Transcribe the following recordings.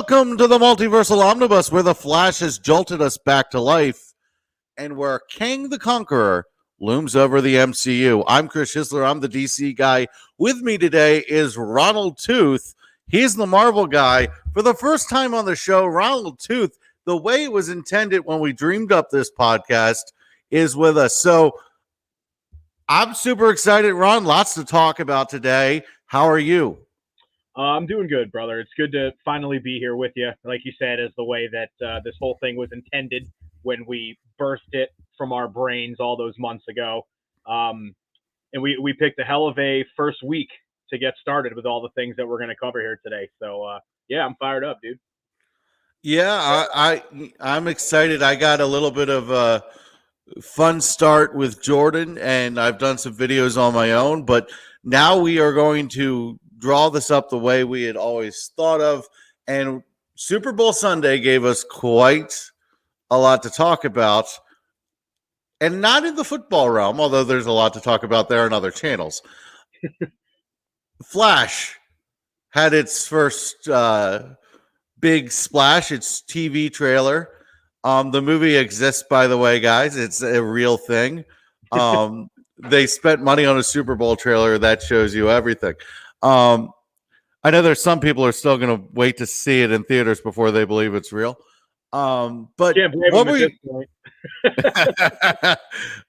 Welcome to the Multiversal Omnibus, where the Flash has jolted us back to life and where Kang the Conqueror looms over the MCU. I'm Chris Schisler. I'm the DC guy. With me today is Ronald Tooth. He's the Marvel guy. For the first time on the show, Ronald Tooth, the way it was intended when we dreamed up this podcast, is with us. So I'm super excited, Ron. Lots to talk about today. How are you? I'm doing good, brother. It's good to finally be here with you. Like you said, is the way that this whole thing was intended when we birthed it from our brains all those months ago. And we picked a hell of a first week to get started with all the things that we're going to cover here today. So, yeah, I'm fired up, dude. Yeah, I'm excited. I got a little bit of a fun start with Jordan, and I've done some videos on my own, but now we are going to draw this up the way we had always thought of. And Super Bowl Sunday gave us quite a lot to talk about, and not in the football realm, although there's a lot to talk about there on other channels. Flash had its first big splash, its TV trailer. The movie exists, by the way, guys. It's a real thing. They spent money on a Super Bowl trailer. That shows you everything. I know there's some people are still going to wait to see it in theaters before they believe it's real. But what were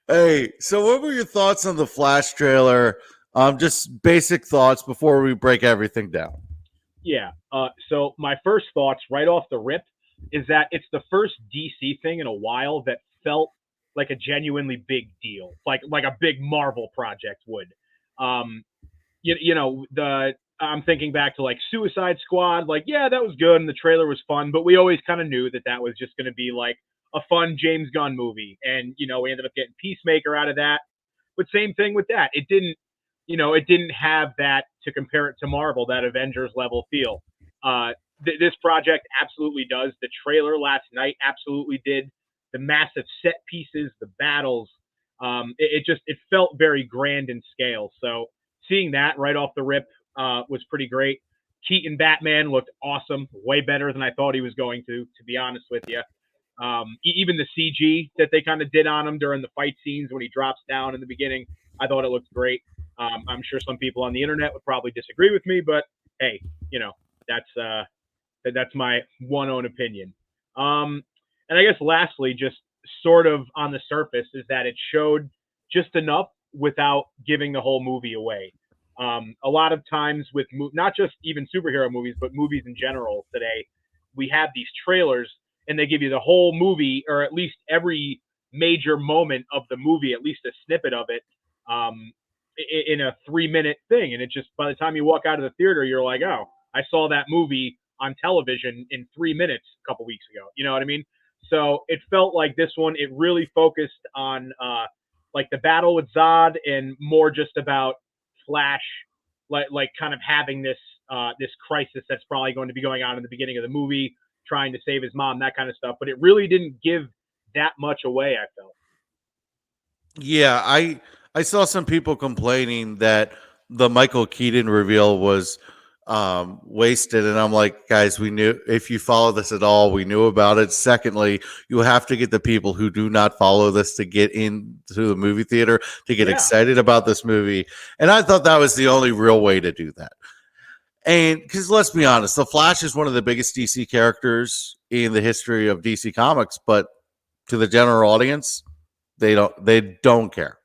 Hey, so what were your thoughts on the Flash trailer? Just basic thoughts before we break everything down. Yeah. So my first thoughts right off the rip is that it's the first DC thing in a while that felt like a genuinely big deal, like a big Marvel project would. I'm thinking back to like Suicide Squad, like, yeah, that was good and the trailer was fun, but we always kind of knew that was just going to be like a fun James Gunn movie. And, we ended up getting Peacemaker out of that. But same thing with that. It didn't have that to compare it to Marvel, that Avengers level feel. This project absolutely does. The trailer last night absolutely did. The massive set pieces, the battles, it felt very grand in scale. So seeing that right off the rip was pretty great. Keaton Batman looked awesome, way better than I thought he was going to be honest with you. Even the CG that they kind of did on him during the fight scenes when he drops down in the beginning, I thought it looked great. I'm sure some people on the internet would probably disagree with me, but hey, that's my one own opinion. And I guess lastly, just sort of on the surface, is that it showed just enough without giving the whole movie away. A lot of times with not just even superhero movies, but movies in general today, we have these trailers and they give you the whole movie, or at least every major moment of the movie, at least a snippet of it, in a 3-minute thing. And it just, by the time you walk out of the theater, you're like, oh, I saw that movie on television in 3 minutes a couple weeks ago. You know what I mean? So it felt like this one, it really focused on like the battle with Zod and more just about Flash, like kind of having this crisis that's probably going to be going on in the beginning of the movie, trying to save his mom, that kind of stuff. But it really didn't give that much away, I felt. Yeah, I saw some people complaining that the Michael Keaton reveal was wasted, and I'm like, guys, we knew, if you follow this at all, we knew about it. Secondly, you have to get the people who do not follow this to get into the movie theater to get excited about this movie, and I thought that was the only real way to do that. And because let's be honest, the Flash is one of the biggest DC characters in the history of DC Comics, but to the general audience, they don't care.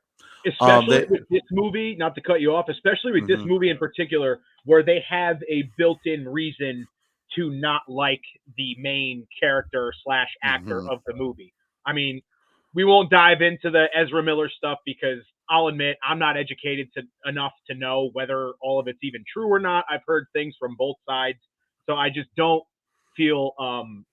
Especially with this movie, not to cut you off, especially with this movie in particular, where they have a built-in reason to not like the main character / actor of the movie. I mean, we won't dive into the Ezra Miller stuff because I'll admit I'm not educated enough to know whether all of it's even true or not. I've heard things from both sides, so I just don't feel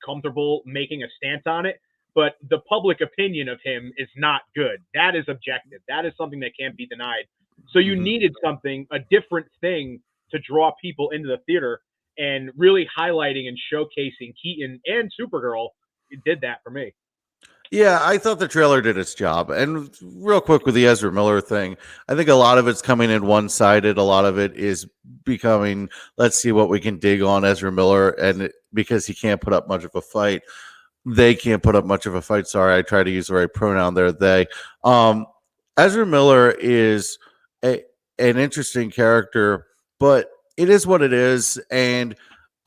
comfortable making a stance on it. But the public opinion of him is not good. That is objective. That is something that can't be denied. So you needed something, a different thing to draw people into the theater, and really highlighting and showcasing Keaton and Supergirl. It did that for me. Yeah, I thought the trailer did its job. And real quick with the Ezra Miller thing, I think a lot of it's coming in one-sided. A lot of it is becoming, let's see what we can dig on Ezra Miller, and because he can't put up much of a fight, they can't put up much of a fight. Sorry, I try to use the right pronoun there. They. Um, Ezra Miller is a, an interesting character, but it is what it is, and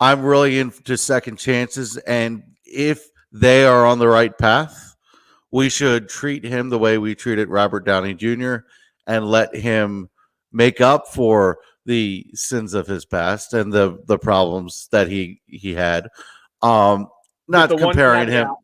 I'm really into second chances. And if they are on the right path, we should treat him the way we treated Robert Downey Jr. and let him make up for the sins of his past and the problems that he had. Um, With not the one comparing caveat, him.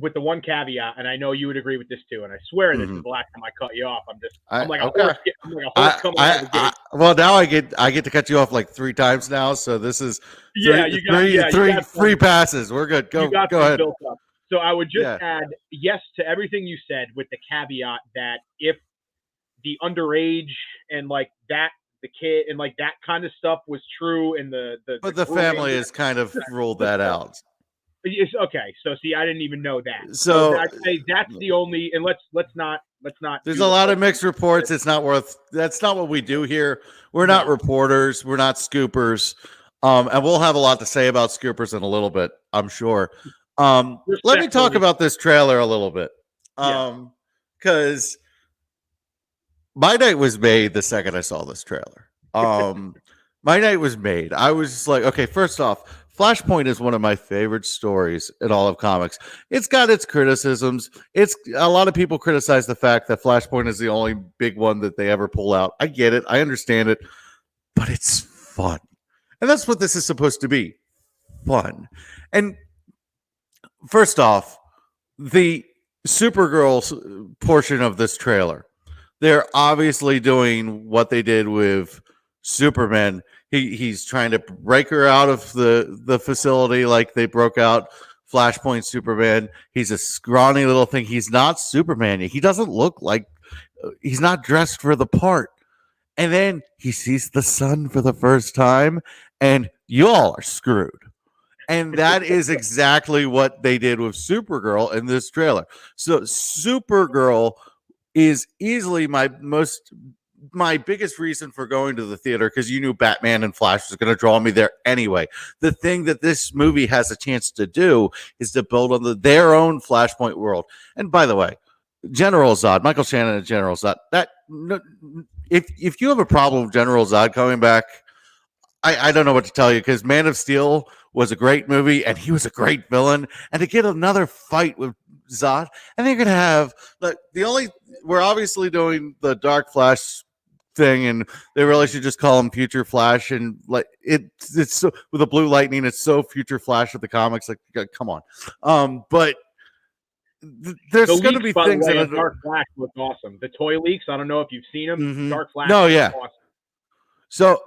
with the one caveat, and I know you would agree with this too. And I swear this is Mhm. the last time I cut you off. I I'm like a okay. horse. I'm like a horse coming out of the gate. Well, now I get to cut you off like 3 times now, so this is Yeah, you got free some. passes. We're good. You Go got go some ahead. built up. So I would just Yeah. add yes to everything you said, with the caveat that if the underage and like that, the kid and like that kind of stuff was true, and But the grooming, family has kind of ruled that out. it's okay. So see, I didn't even know that. So So I'd say that's the only. And let's not there's do a the lot whole of mixed reports. It's not worth. That's not what we do here. We're not no. reporters. We're not scoopers. And we'll have a lot to say about scoopers in a little bit, I'm sure. Let me talk Respectfully, about this trailer a little bit. yeah. Because my night was made the second I saw this trailer. My night was made. I was just like, okay, first off, Flashpoint is one of my favorite stories in all of comics. It's got its criticisms. It's a lot of people criticize the fact that Flashpoint is the only big one that they ever pull out. I get it. I understand it, but it's fun. And that's what this is supposed to be. Fun. And first off, the Supergirl portion of this trailer, they're obviously doing what they did with Superman. He's trying to break her out of the facility like they broke out Flashpoint Superman. He's a scrawny little thing. He's not Superman. He doesn't look like he's not dressed for the part. And then he sees the sun for the first time, and y'all are screwed. And that is exactly what they did with Supergirl in this trailer. So Supergirl is easily my biggest reason for going to the theater, because you knew Batman and Flash was going to draw me there anyway. The thing that this movie has a chance to do is to build on their own Flashpoint world. And by the way, General Zod, Michael Shannon and General Zod, if you have a problem with General Zod coming back, I don't know what to tell you, because Man of Steel was a great movie and he was a great villain. And to get another fight with Zod, and they're gonna have we're obviously doing the Dark Flash thing, and they really should just call him Future Flash. And like it's so, with the blue lightning, it's so Future Flash of the comics. Like, come on, but there's going to be by things the way, that of Dark Flash look awesome. The toy leaks, I don't know if you've seen them. Mhm. Dark Flash No, look yeah. awesome. So,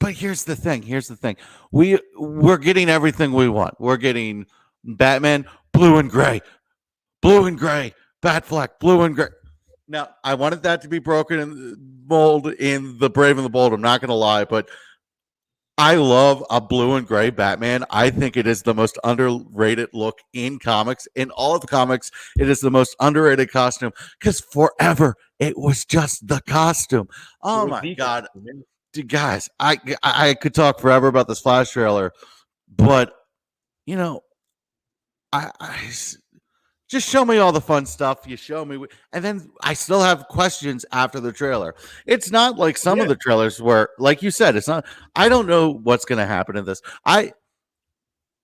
but here's the thing. Here's the thing. We're getting everything we want. We're getting Batman blue and gray, Batfleck blue and gray. Now, I wanted that to be broken in mold in the Brave and the Bold. I'm not going to lie, but I love a blue and gray Batman. I think it is the most underrated look in comics. In all of the comics, it is the most underrated costume, because forever it was just the costume. Oh my God. Dude, guys, I could talk forever about this Flash trailer, but you know, I just show me all the fun stuff. You show me, and then I still have questions after the trailer. It's not like some of the trailers where, like you said, it's not. I don't know what's going to happen in this.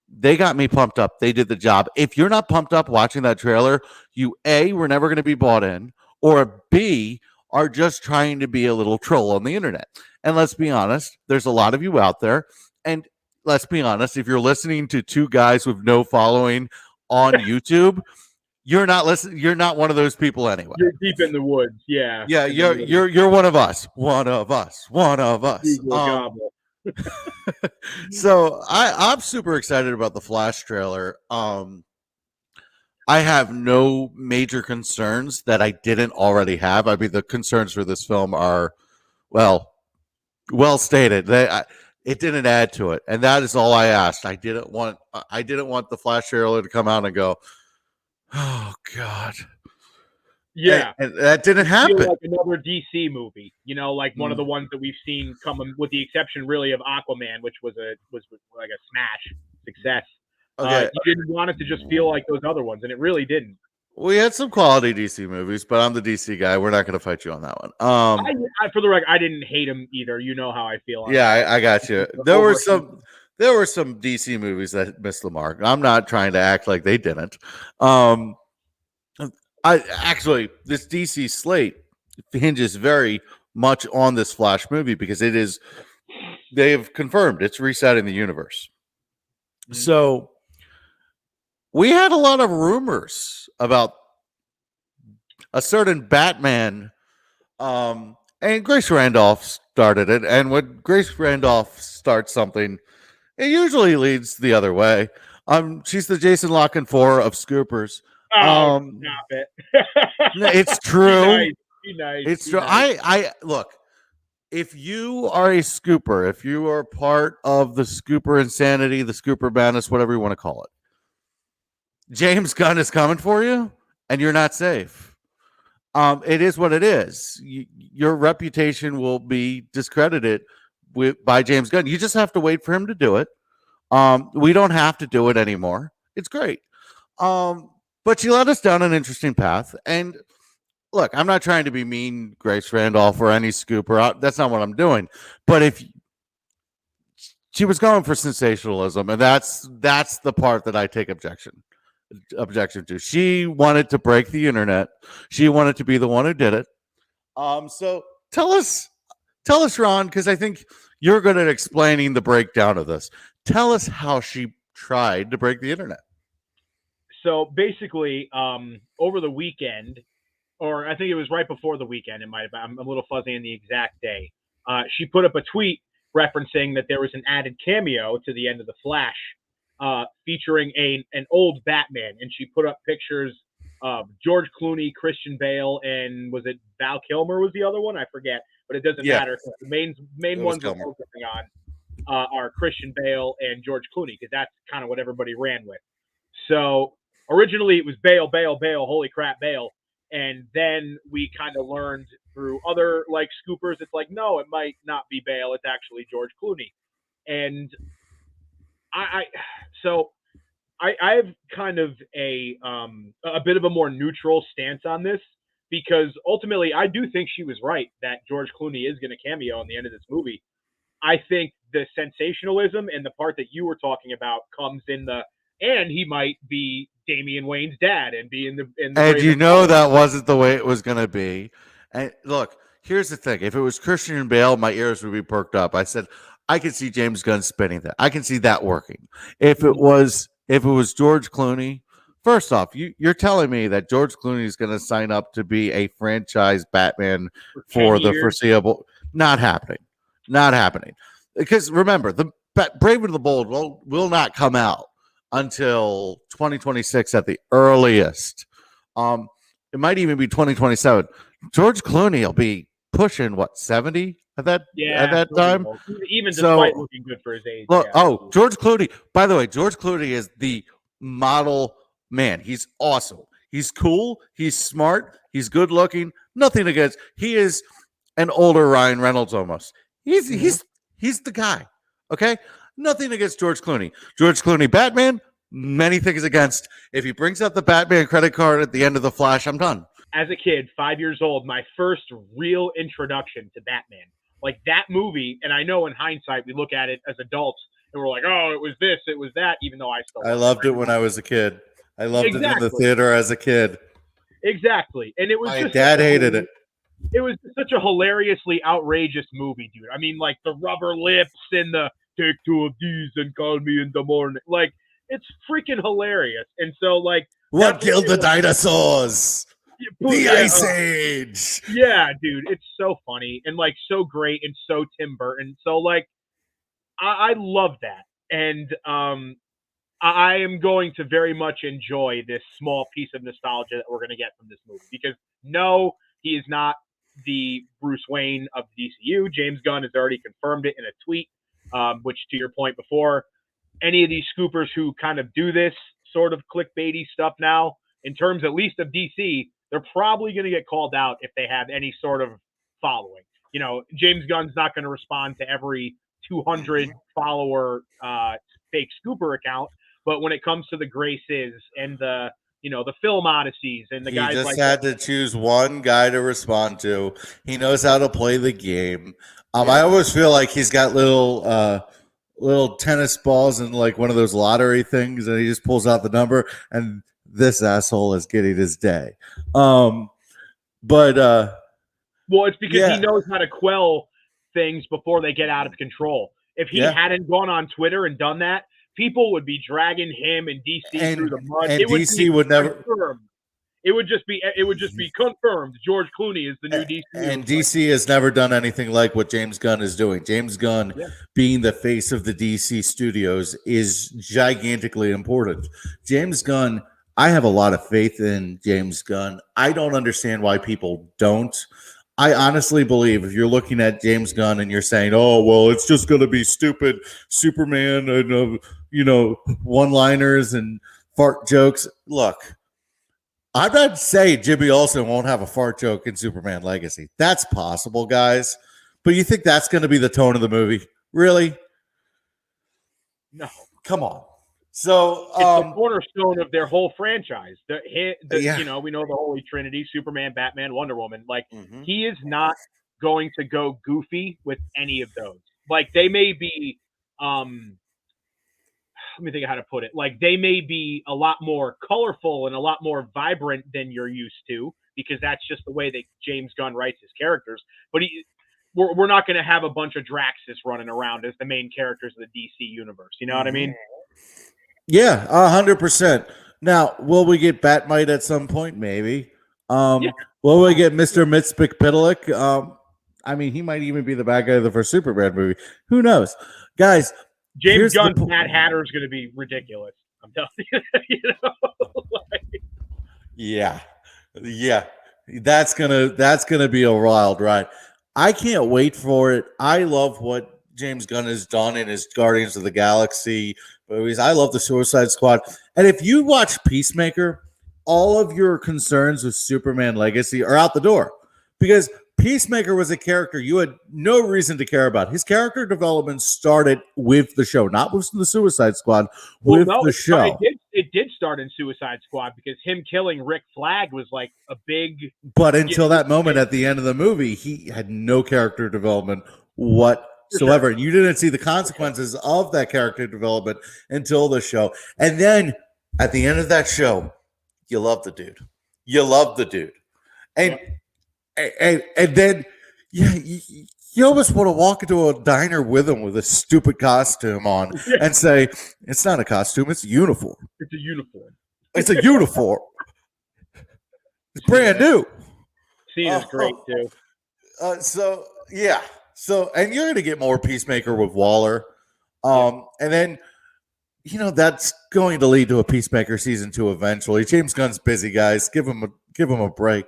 They got me pumped up. They did the job. If you're not pumped up watching that trailer, you A, we're never going to be bought in, or B, are just trying to be a little troll on the internet. And let's be honest, there's a lot of you out there. And let's be honest, if you're listening to two guys with no following on YouTube, you're not listening. You're not one of those people anyway. You're deep in the woods, yeah. Yeah, you're one of us. One of us. One of us. So I'm super excited about the Flash trailer. I have no major concerns that I didn't already have. I mean, the concerns for this film are well stated. It didn't add to it, and that is all I asked. I didn't want the Flash trailer to come out and go, Oh God. Yeah. And that didn't Feel happen. like another DC movie, like one of the Mm. ones that we've seen come, with the exception really of Aquaman, which was like a smash success. Okay. You didn't want it to just feel like those other ones, and it really didn't. We had some quality DC movies, but I'm the DC guy. We're not going to fight you on that one. For the record, I didn't hate him either. You know how I feel on Yeah, that. I got you. There were some DC movies that missed the mark. I'm not trying to act like they didn't. Um, I actually this DC slate hinges very much on this Flash movie because they have confirmed it's resetting the universe. Mhm. So we had a lot of rumors about a certain Batman. And Grace Randolph started it. And when Grace Randolph starts something, it usually leads the other way. She's the Jason Locken 4 of Scoopers. Oh, stop it! It's Be true. nice. Be nice. It's Be true. nice. I look. If you are a scooper, if you are part of the scooper insanity, the scooper madness, whatever you want to call it, James Gunn is coming for you, and you're not safe. It is what it is. Your reputation will be discredited by James Gunn. You just have to wait for him to do it. We don't have to do it anymore. It's great. But you led us down an interesting path. And look, I'm not trying to be mean, Grace Randolph, or any scooper. That's not what I'm doing. But if she was going for sensationalism, and that's the part that I take objection to. She wanted to break the internet. She wanted to be the one who did it. So tell us, Ron, because I think you're good at explaining the breakdown of this. Tell us how she tried to break the internet. So basically, over the weekend, or I think it was right before the weekend. It might have been. I'm a little fuzzy on the exact day. She put up a tweet referencing that there was an added cameo to the end of the Flash, featuring an old Batman, and she put up pictures of George Clooney, Christian Bale, and was it Val Kilmer was the other one? I forget, but it doesn't matter. The main ones we're focusing on are Christian Bale and George Clooney because that's kind of what everybody ran with. So originally it was Bale, Bale, Bale, holy crap, Bale. And then we kind of learned through other like scoopers, it's like, no, it might not be Bale, it's actually George Clooney. And I so I have kind of a bit of a more neutral stance on this because ultimately I do think she was right that George Clooney is going to cameo in the end of this movie. I think the sensationalism and the part that you were talking about comes in and he might be Damian Wayne's dad and be in the and you know that wasn't the way it was going to be. And look, here's the thing: if it was Christian Bale, my ears would be perked up. I said I could see James Gunn spinning that. I can see that working. If it was George Clooney, first off, you're telling me that George Clooney is going to sign up to be a franchise Batman for the foreseeable? Not happening. Not happening. Because remember, the Brave and the Bold will not come out until 2026 at the earliest. It might even be 2027. George Clooney will be pushing what 70 at that time. Even despite looking good for his age. Look, George Clooney. By the way, George Clooney is the model man. He's awesome. He's cool. He's smart. He's good looking. Nothing against. He is an older Ryan Reynolds almost. He's the guy. Okay. Nothing against George Clooney. George Clooney, Batman, many things against. If he brings out the Batman credit card at the end of the Flash, I'm done. As a kid, 5 years old, my first real introduction to Batman. Like that movie, and I know in hindsight we look at it as adults and we're like, oh, it was this, it was that, even though I loved it when I was a kid. I loved it in the theater as a kid. Exactly. And it was my dad hated it. It was such a hilariously outrageous movie, dude. I mean, like the rubber lips and the take two of these and call me in the morning. Like, it's freaking hilarious. And so, like, what killed the dinosaurs? The Ice Age. Yeah, dude, it's so funny and like so great and so Tim Burton. So like, I love that, and I am going to very much enjoy this small piece of nostalgia that we're going to get from this movie because no, he is not the Bruce Wayne of the DCU. James Gunn has already confirmed it in a tweet, which to your point before, any of these scoopers who kind of do this sort of clickbaity stuff now, in terms at least of DC, they're probably going to get called out if they have any sort of following. James Gunn's not going to respond to every 200 follower fake scooper account, but when it comes to the Graces and the film odysseys and the He guys just like had that. to choose one guy to respond to. He knows how to play the game. Yeah. I always feel like he's got little tennis balls in like one of those lottery things, and he just pulls out the number, and this asshole is getting his day. Well, it's because he knows how to quell things before they get out of control. If he hadn't gone on Twitter and done that, people would be dragging him and DC through the mud. And DC would never. Confirmed. It would just be confirmed. George Clooney is the new DC. And DC has never done anything like what James Gunn is doing. James Gunn, being the face of the DC studios, is gigantically important. James Gunn, I have a lot of faith in James Gunn. I don't understand why people don't. I honestly believe if you're looking at James Gunn and you're saying, "Oh, well, it's just going to be stupid Superman and one-liners and fart jokes," look. I'm not saying Jimmy Olsen won't have a fart joke in Superman Legacy. That's possible, guys. But you think that's going to be the tone of the movie? Really? No. Come on. So it's the cornerstone of their whole franchise. We know the Holy Trinity: Superman, Batman, Wonder Woman. Like he is not going to go goofy with any of those. Like they may be. Let me think of how to put it. Like they may be a lot more colorful and a lot more vibrant than you're used to, because that's just the way that James Gunn writes his characters. But we're not going to have a bunch of Draxus running around as the main characters of the DC universe. You know what I mean? Yeah, 100%. Now, will we get Batmite at some point? Maybe. Will we get Mr. Mxyzptlk? I mean, he might even be the bad guy of the first Superman movie. Who knows? Guys, James Gunn's Mad Hatter is going to be ridiculous. I'm telling you. Yeah. That's gonna be a wild ride. I can't wait for it. I love what James Gunn has done in his Guardians of the Galaxy movies. I love the Suicide Squad. And if you watch Peacemaker, all of your concerns with Superman Legacy are out the door, because Peacemaker was a character you had no reason to care about. His character development started with the show, not with the Suicide Squad, the show. It did start in Suicide Squad, because him killing Rick Flag was like a big... But until that moment at the end of the movie, he had no character development whatsoever. And you didn't see the consequences of that character development until the show. And then at the end of that show, you love the dude. And then you almost want to walk into a diner with him with a stupid costume on and say, "It's not a costume, it's a uniform. It's a uniform. It's a uniform. It's brand new." Scene is great too. So and you're going to get more Peacemaker with Waller. And then, that's going to lead to a Peacemaker season 2 eventually. James Gunn's busy, guys. Give him a break.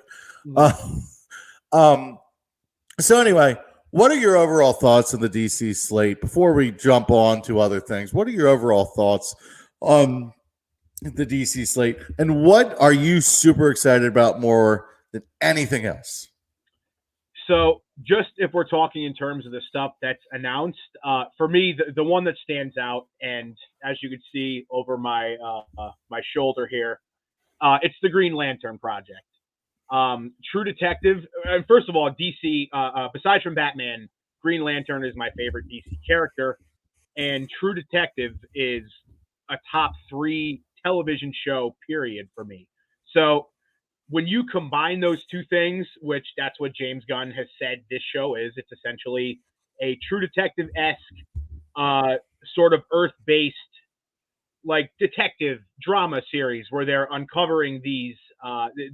So anyway, what are your overall thoughts on the DC slate before we jump on to other things? What are your overall thoughts on the DC slate, and what are you super excited about more than anything else? So just if we're talking in terms of the stuff that's announced, for me, the one that stands out, and as you can see over my my shoulder here, it's the Green Lantern project. True Detective. First of all, DC, besides from Batman, Green Lantern is my favorite DC character, and True Detective is a top 3 television show, period, for me. So when you combine those two things, which that's what James Gunn has said this show is, it's essentially a True Detective-esque sort of Earth-based, like, detective drama series where they're uncovering these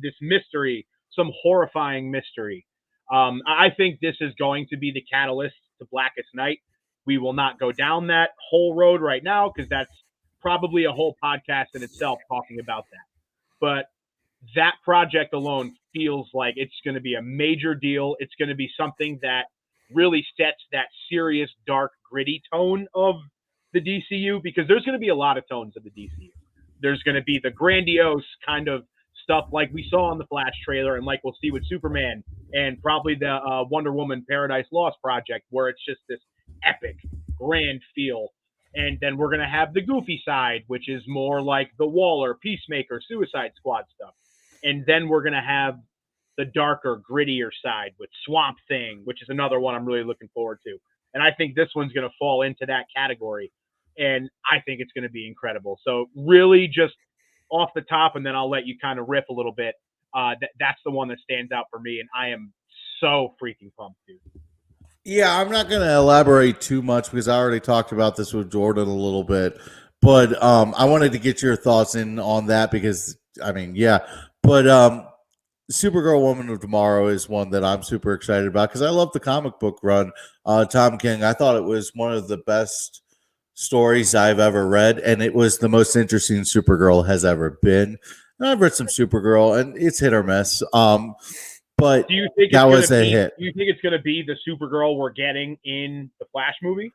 this mystery, some horrifying mystery. I think this is going to be the catalyst to Blackest Night. We will not go down that whole road right now, because that's probably a whole podcast in itself talking about that. But that project alone feels like it's going to be a major deal. It's going to be something that really sets that serious, dark, gritty tone of the DCU, because there's going to be a lot of tones of the DCU. There's going to be the grandiose kind of stuff like we saw in the Flash trailer and like we'll see with Superman and probably the Wonder Woman Paradise Lost project, where it's just this epic, grand feel. And then we're going to have the goofy side, which is more like the Waller, Peacemaker, Suicide Squad stuff. And then we're going to have the darker, grittier side with Swamp Thing, which is another one I'm really looking forward to. And I think this one's going to fall into that category. And I think it's going to be incredible. So really just off the top, and then I'll let you kind of riff a little bit. That's the one that stands out for me. And I am so freaking pumped, dude. Yeah, I'm not going to elaborate too much because I already talked about this with Jordan a little bit. But I wanted to get your thoughts in on that because, I mean, yeah. But Supergirl Woman of Tomorrow is one that I'm super excited about because I love the comic book run. Tom King, I thought it was one of the best stories I've ever read, and it was the most interesting Supergirl has ever been. And I've read some Supergirl, and it's hit or miss. But do you think that was a hit. Do you think it's going to be the Supergirl we're getting in the Flash movie?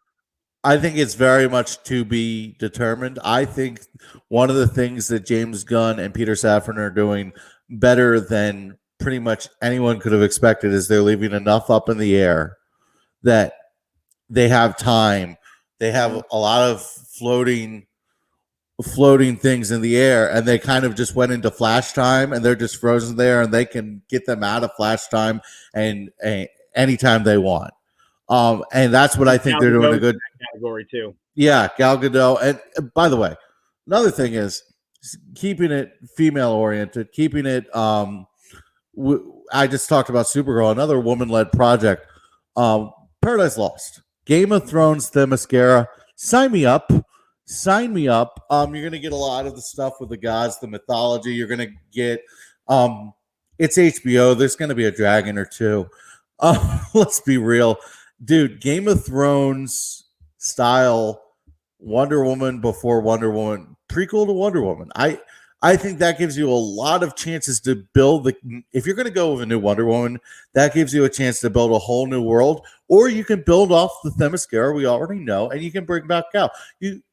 I think it's very much to be determined. I think one of the things that James Gunn and Peter Safran are doing better than pretty much anyone could have expected is they're leaving enough up in the air that they have time. They have a lot of floating things in the air, and they kind of just went into flash time, and they're just frozen there, and they can get them out of flash time and anytime they want. And that's what I think they're doing a good category too. Yeah, Gal Gadot. And by the way, another thing is keeping it female oriented, keeping it. I just talked about Supergirl, another woman led project. Paradise Lost, Game of Thrones, Themyscira. Sign me up. Sign me up. You're gonna get a lot of the stuff with the gods, the mythology. You're gonna get. It's HBO. There's gonna be a dragon or two. Let's be real. Dude, Game of Thrones style Wonder Woman before Wonder Woman, prequel to Wonder Woman. I think that gives you a lot of chances to build if you're going to go with a new Wonder Woman, that gives you a chance to build a whole new world, or you can build off the Themyscira we already know, and you can bring back Gal.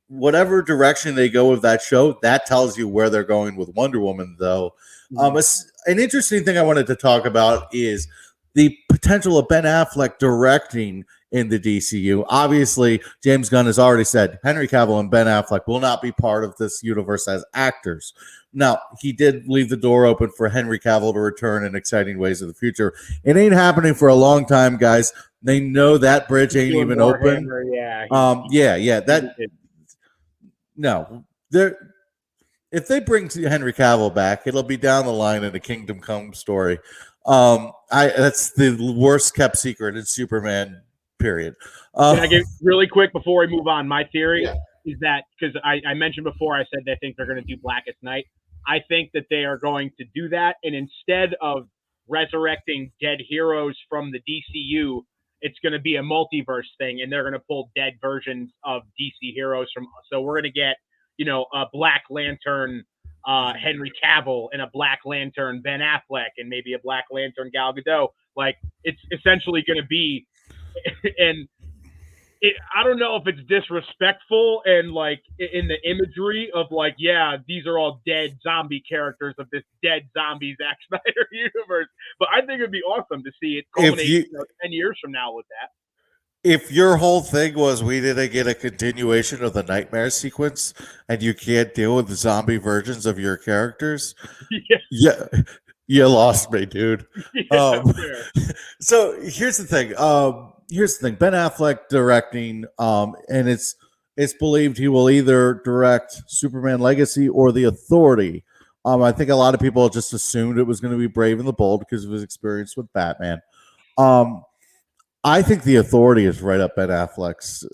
Whatever direction they go with that show, that tells you where they're going with Wonder Woman, though. An interesting thing I wanted to talk about is the potential of Ben Affleck directing in the DCU. Obviously, James Gunn has already said Henry Cavill and Ben Affleck will not be part of this universe as actors. Now, he did leave the door open for Henry Cavill to return in exciting ways in the future. It ain't happening for a long time, guys. They know that bridge ain't even open. No. If they bring Henry Cavill back, it'll be down the line in a Kingdom Come story. That's the worst kept secret in Superman, period. Can I get really quick before we move on? My theory is that, because I mentioned before, I said they think they're going to do Blackest Night. I think that they are going to do that, and instead of resurrecting dead heroes from the DCU, it's going to be a multiverse thing, and they're going to pull dead versions of DC heroes from. So we're going to get, a Black Lantern Henry Cavill and a Black Lantern Ben Affleck and maybe a Black Lantern Gal Gadot. Like, it's essentially going to be, and I don't know if it's disrespectful and like in the imagery of like, yeah, these are all dead zombie characters of this dead zombie Zack Snyder universe, but I think it'd be awesome to see it culminate 10 years from now with that. If your whole thing was we didn't get a continuation of the nightmare sequence and you can't deal with the zombie versions of your characters, you lost me, dude. So here's the thing. Ben Affleck directing, and it's believed he will either direct Superman Legacy or The Authority. I think a lot of people just assumed it was going to be Brave and the Bold because of his experience with Batman. I think The Authority is right up Ben Affleck's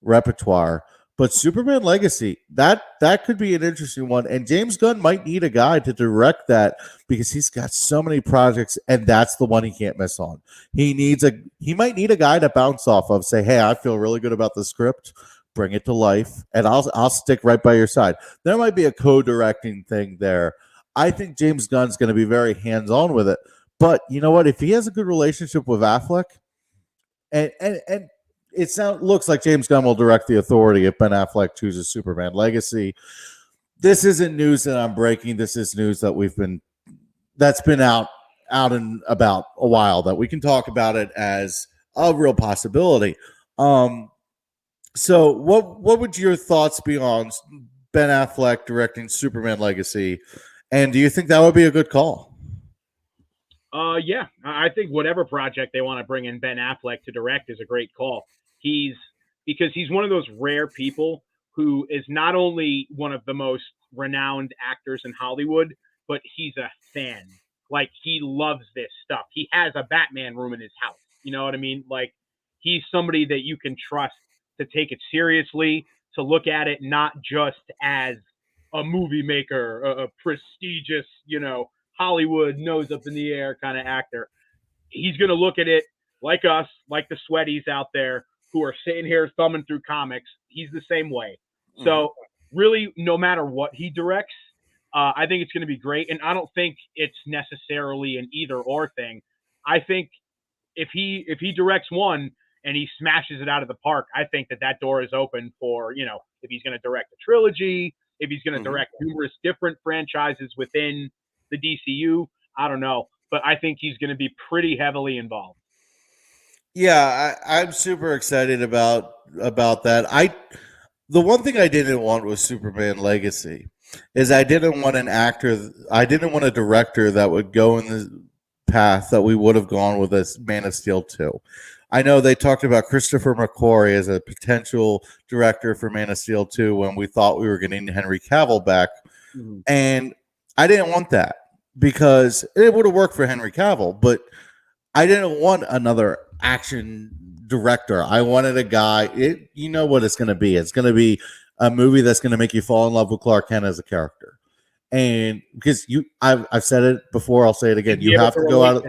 repertoire, but Superman Legacy, that could be an interesting one. And James Gunn might need a guy to direct that because he's got so many projects, and that's the one he can't miss on. He might need a guy to bounce off of, say, hey, I feel really good about the script, bring it to life, and I'll stick right by your side. There might be a co-directing thing there. I think James Gunn's going to be very hands-on with it. But you know what? If he has a good relationship with Affleck, and it looks like James Gunn will direct The Authority if Ben Affleck chooses Superman Legacy, this isn't news that I'm breaking. This is news that's been out and about a while, that we can talk about it as a real possibility. So what would your thoughts be on Ben Affleck directing Superman Legacy, and do you think that would be a good call? Yeah, I think whatever project they want to bring in Ben Affleck to direct is a great call. He's because he's one of those rare people who is not only one of the most renowned actors in Hollywood, but he's a fan. Like he loves this stuff. He has a Batman room in his house. You know what I mean? Like he's somebody that you can trust to take it seriously, to look at it not just as a movie maker, a prestigious, Hollywood nose up in the air kind of actor. He's going to look at it like us, like the sweaties out there who are sitting here thumbing through comics. He's the same way. Mm-hmm. So, really, no matter what he directs, I think it's going to be great. And I don't think it's necessarily an either or thing. I think if he directs one and he smashes it out of the park, I think that door is open for, if he's going to direct a trilogy, if he's going to direct numerous different franchises within the DCU, I don't know. But I think he's going to be pretty heavily involved. Yeah, I'm super excited about that. The one thing I didn't want with Superman Legacy is I didn't want a director that would go in the path that we would have gone with this Man of Steel 2. I know they talked about Christopher McQuarrie as a potential director for Man of Steel 2 when we thought we were getting Henry Cavill back. Mm-hmm. And I didn't want that because it would have worked for Henry Cavill, but I didn't want another action director. I wanted a guy, you know what it's going to be. It's going to be a movie that's going to make you fall in love with Clark Kent as a character. And because I've said it before, I'll say it again. You have to go out of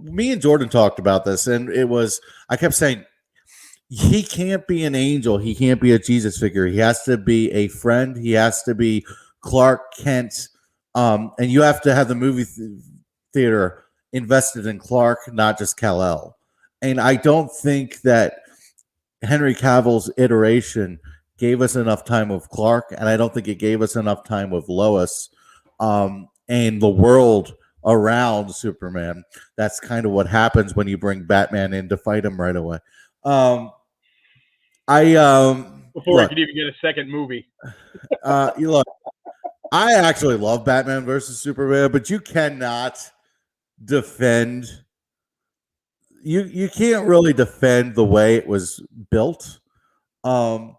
me and Jordan talked about this, and I kept saying, he can't be an angel. He can't be a Jesus figure. He has to be a friend. He has to be Clark Kent. And you have to have the movie theater invested in Clark, not just Kal-El. And I don't think that Henry Cavill's iteration gave us enough time with Clark, and I don't think it gave us enough time with Lois and the world around Superman. That's kind of what happens when you bring Batman in to fight him right away. Before we could even get a second movie. Look, I actually love Batman versus Superman, but you cannot defend. You can't really defend the way it was built. The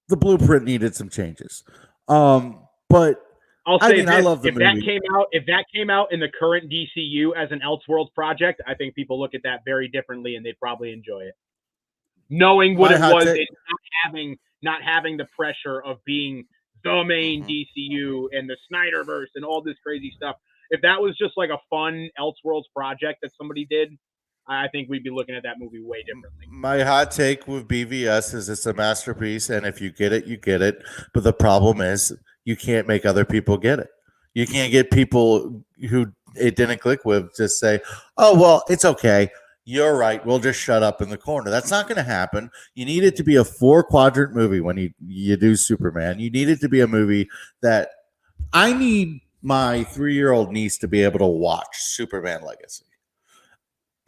blueprint needed some changes. But I'll say I love the movie. If that came out in the current DCU as an Elseworlds project, I think people look at that very differently and they'd probably enjoy it. Knowing what it was, not having the pressure of being the main DCU and the Snyderverse and all this crazy stuff. If that was just like a fun Elseworlds project that somebody did, I think we'd be looking at that movie way differently. My hot take with BVS is it's a masterpiece, and if you get it, you get it. But the problem is you can't make other people get it. You can't get people who it didn't click with just say, oh, well, it's okay. You're right. We'll just shut up in the corner. That's not going to happen. You need it to be a 4-quadrant movie when you do Superman. You need it to be a movie that I need my 3-year-old niece to be able to watch Superman Legacy.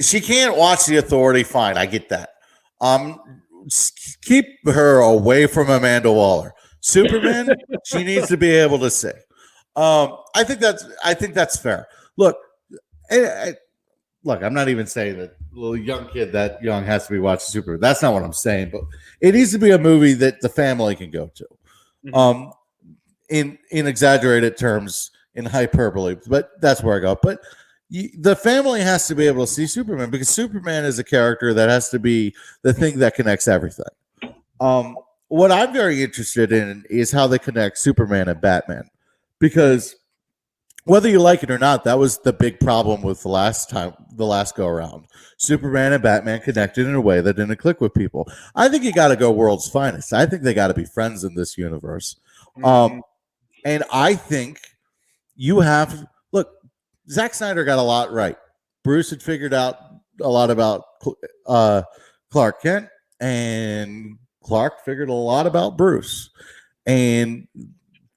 She can't watch The Authority. Fine, I get that. Keep her away from Amanda Waller. Superman, she needs to be able to see. I think that's fair. Look, I'm not even saying that a little young kid that young has to be watching Superman. That's not what I'm saying. But it needs to be a movie that the family can go to. Mm-hmm. In exaggerated terms, in hyperbole, but that's where I go. But the family has to be able to see Superman because Superman is a character that has to be the thing that connects everything. What I'm very interested in is how they connect Superman and Batman, because whether you like it or not, that was the big problem with the last go around. Superman and Batman connected in a way that didn't click with people. I think you got to go world's finest. I think they got to be friends in this universe. And I think you have look. Zack Snyder got a lot right. Bruce had figured out a lot about Clark Kent, and Clark figured a lot about Bruce, and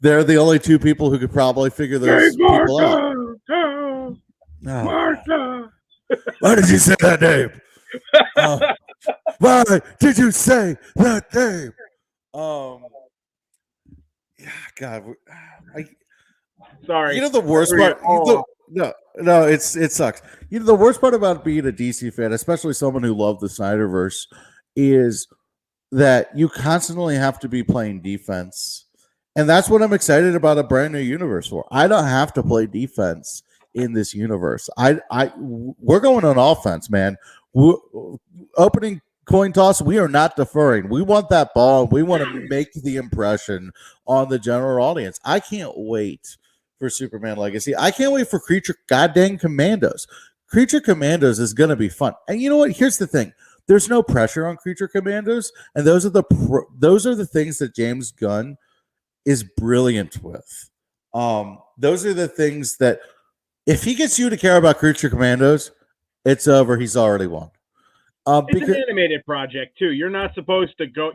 they're the only two people who could probably figure those people out. Oh, Martha. why did you say that name? Why did you say that name? Yeah, God, Sorry. you know the worst part. No, it sucks. You know the worst part about being a DC fan, especially someone who loved the Snyderverse, is that you constantly have to be playing defense. And that's what I'm excited about a brand new universe for. I don't have to play defense in this universe. We're going on offense, man. Opening coin toss, we are not deferring. We want that ball. We want to make the impression on the general audience. I can't wait for Superman Legacy. I can't wait for Creature Goddamn Commandos. Creature Commandos is going to be fun. And you know what? Here's the thing. There's no pressure on Creature Commandos, and those are the things that James Gunn is brilliant with. Those are the things that if he gets you to care about Creature Commandos, it's over. He's already won. It's an animated project too. You're not supposed to go.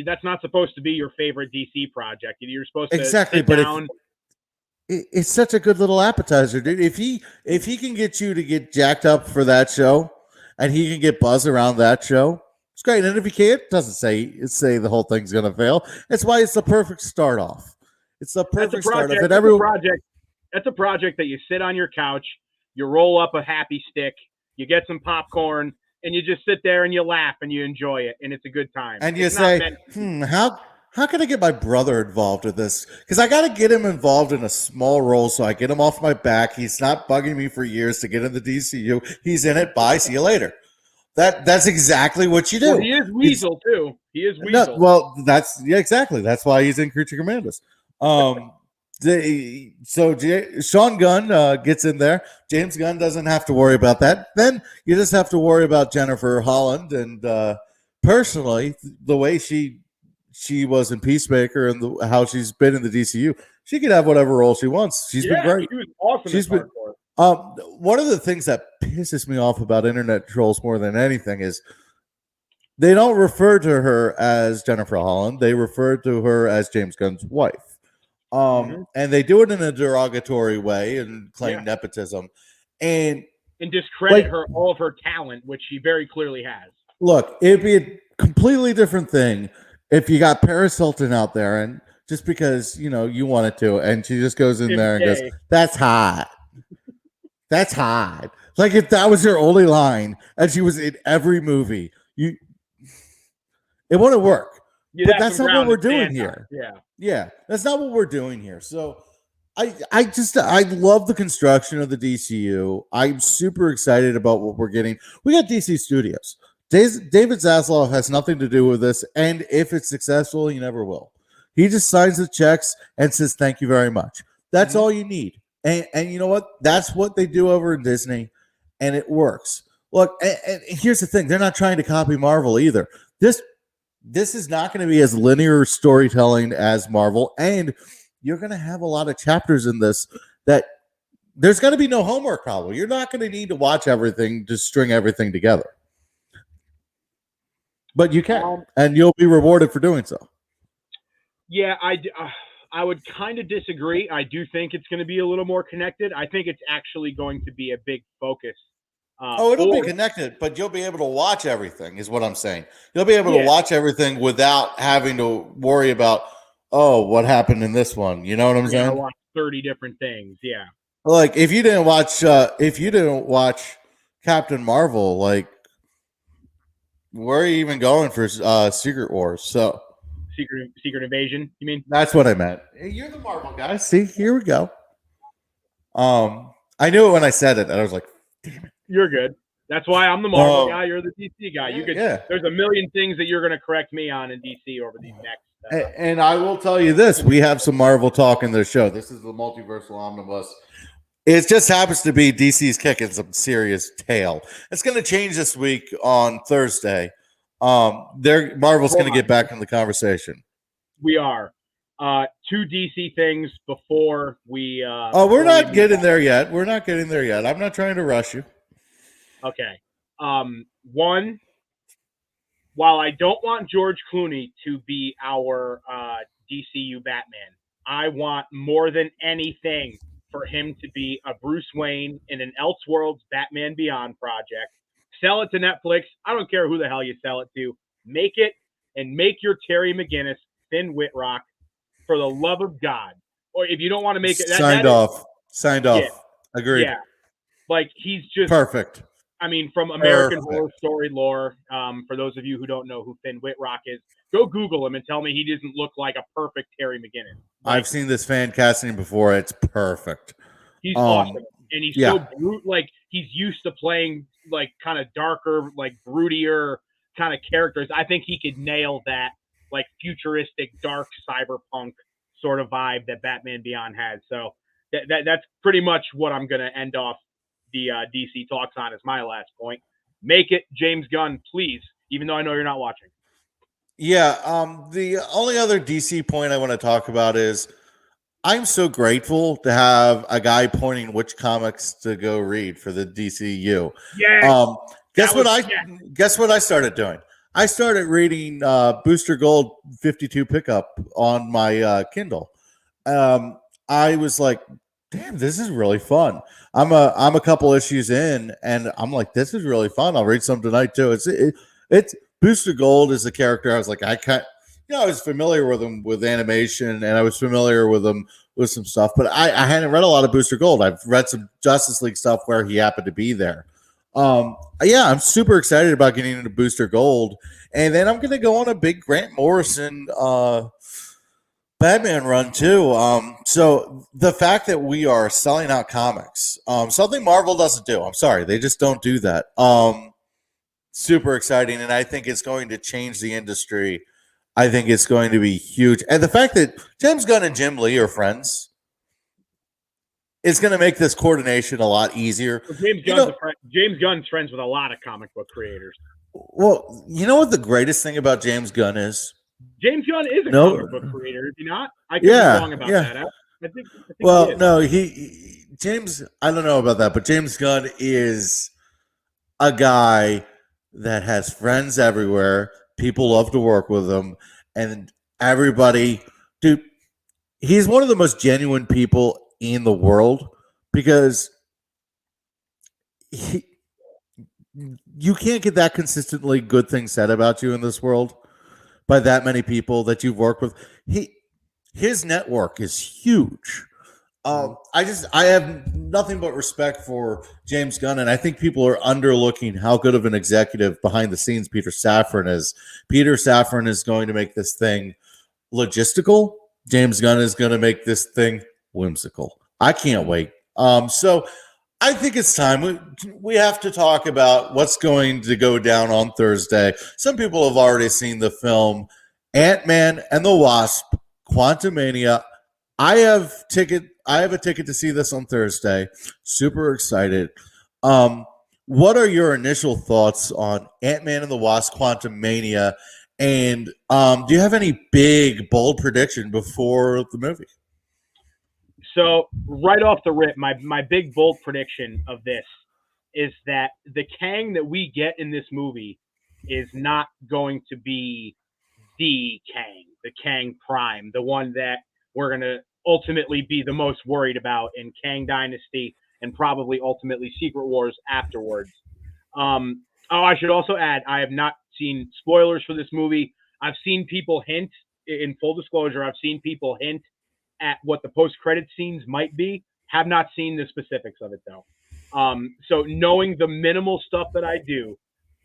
That's not supposed to be your favorite DC project. You're supposed to exactly. But it's such a good little appetizer, dude. If he can get you to get jacked up for that show, and he can get buzz around that show, it's great. And if he can't, it doesn't say the whole thing's gonna fail. That's why it's the perfect start off. It's the perfect start off. That's a project that you sit on your couch, you roll up a happy stick, you get some popcorn, and you just sit there and you laugh and you enjoy it, and it's a good time. And you say, how can I get my brother involved with this? Because I got to get him involved in a small role so I get him off my back. He's not bugging me for years to get in the DCU. He's in it. Bye. See you later. That's exactly what you do. Well, he is Weasel too. He is Weasel. Exactly. That's why he's in Creature Commandos. Sean Gunn gets in there. James Gunn doesn't have to worry about that. Then you just have to worry about Jennifer Holland. And personally, the way she was in Peacemaker and how she's been in the DCU, she could have whatever role she wants. She's been great. She was awesome. She's been. One of the things that pisses me off about internet trolls more than anything is they don't refer to her as Jennifer Holland. They refer to her as James Gunn's wife. And they do it in a derogatory way and claim nepotism and discredit all of her talent, which she very clearly has. Look, it'd be a completely different thing if you got Paris Hilton out there and just because you wanted to, and she just goes in there and goes, "That's hot." That's hot. Like if that was her only line and she was in every movie, it wouldn't work. But that's not what we're doing here. Yeah, that's not what we're doing here. So I love the construction of the DCU. I'm super excited about what we're getting. We got DC Studios. David Zaslav has nothing to do with this, and if it's successful, he never will. He just signs the checks and says thank you very much. That's all you need. And you know what? That's what they do over in Disney, and it works. Look, and here's the thing. They're not trying to copy Marvel either. This is not going to be as linear storytelling as Marvel, and you're going to have a lot of chapters in this that there's going to be no homework problem. You're not going to need to watch everything to string everything together. But you can, and you'll be rewarded for doing so. Yeah, I would kind of disagree. I do think it's going to be a little more connected. I think it's actually going to be a big focus. It'll be connected, but you'll be able to watch everything, is what I'm saying. You'll be able to watch everything without having to worry about, what happened in this one. You know what I'm saying? Watch 30 different things. Yeah. Like if you didn't watch Captain Marvel, like where are you even going for Secret Wars? So Secret Invasion, you mean? That's what I meant. Hey, you're the Marvel guy. See, here we go. I knew it when I said it, and I was like, damn it. You're good. That's why I'm the Marvel guy. You're the DC guy. There's a million things that you're going to correct me on in DC over these next. And I will tell you this: we have some Marvel talk in the show. This is the Multiversal Omnibus. It just happens to be DC's kicking some serious tail. It's going to change this week on Thursday. Marvel's going to get back in the conversation. We are. Two DC things before we. We're not getting there yet. We're not getting there yet. I'm not trying to rush you. Okay. One, while I don't want George Clooney to be our DCU Batman, I want more than anything for him to be a Bruce Wayne in an Elseworlds Batman Beyond project. Sell it to Netflix. I don't care who the hell you sell it to. Make it and make your Terry McGinnis Finn Whitrock for the love of God. Or if you don't want to make it, Signed off. Yeah, Agreed. yeah. Like he's just Perfect. I mean, from American Perfect. Horror Story lore, for those of you who don't know who Finn Whitrock is, go Google him and tell me he doesn't look like a perfect Terry McGinnis. Like, I've seen this fan casting before. It's perfect. He's awesome. And he's yeah. so brute. Like, he's used to playing, like, kind of darker, like, broodier kind of characters. I think he could nail that, like, futuristic, dark, cyberpunk sort of vibe that Batman Beyond has. So that's pretty much what I'm going to end off the DC talks on as my last point. Make it James Gunn, please, even though I know you're not watching. Yeah. The only other DC point I want to talk about is I'm so grateful to have a guy pointing which comics to go read for the DCU. Yeah. Guess what I started doing? I started reading Booster Gold 52 pickup on my Kindle. I was like, damn, this is really fun. I'm a couple issues in, and I'm like, this is really fun. I'll read some tonight too. It's Booster Gold is a character. I was like, I was familiar with him with animation, and I was familiar with him with some stuff, but I hadn't read a lot of Booster Gold. I've read some Justice League stuff where he happened to be there. Yeah, I'm super excited about getting into Booster Gold, and then I'm going to go on a big Grant Morrison Batman run too. So the fact that we are selling out comics, something Marvel doesn't do. I'm sorry, they just don't do that. Super exciting, and I think it's going to change the industry. I think it's going to be huge, and the fact that James Gunn and Jim Lee are friends, it's going to make this coordination a lot easier. Well, James Gunn's friends with a lot of comic book creators. Well, you know what the greatest thing about James Gunn is? James Gunn is a comic book creator, is he not? I could be wrong about that. I think well, no, James, I don't know about that, but James Gunn is a guy that has friends everywhere. People love to work with him, and everybody, dude, he's one of the most genuine people in the world because you can't get that consistently good things said about you in this world by that many people that you've worked with. His network is huge. I have nothing but respect for James Gunn, and I think people are underlooking how good of an executive behind the scenes Peter Safran is. Peter Safran is going to make this thing logistical. James Gunn is going to make this thing whimsical. I can't wait. So I think it's time. We have to talk about what's going to go down on Thursday. Some people have already seen the film Ant-Man and the Wasp Quantumania. I have a ticket to see this on Thursday. Super excited. What are your initial thoughts on Ant-Man and the Wasp Quantumania? And do you have any big, bold prediction before the movie? So right off the rip, my big, bold prediction of this is that the Kang that we get in this movie is not going to be the Kang Prime, the one that we're going to ultimately be the most worried about in Kang Dynasty and probably ultimately Secret Wars afterwards. I should also add, I have not seen spoilers for this movie. I've seen people hint, in full disclosure, I've seen people hint at what the post-credit scenes might be. Have not seen the specifics of it, though. So knowing the minimal stuff that I do,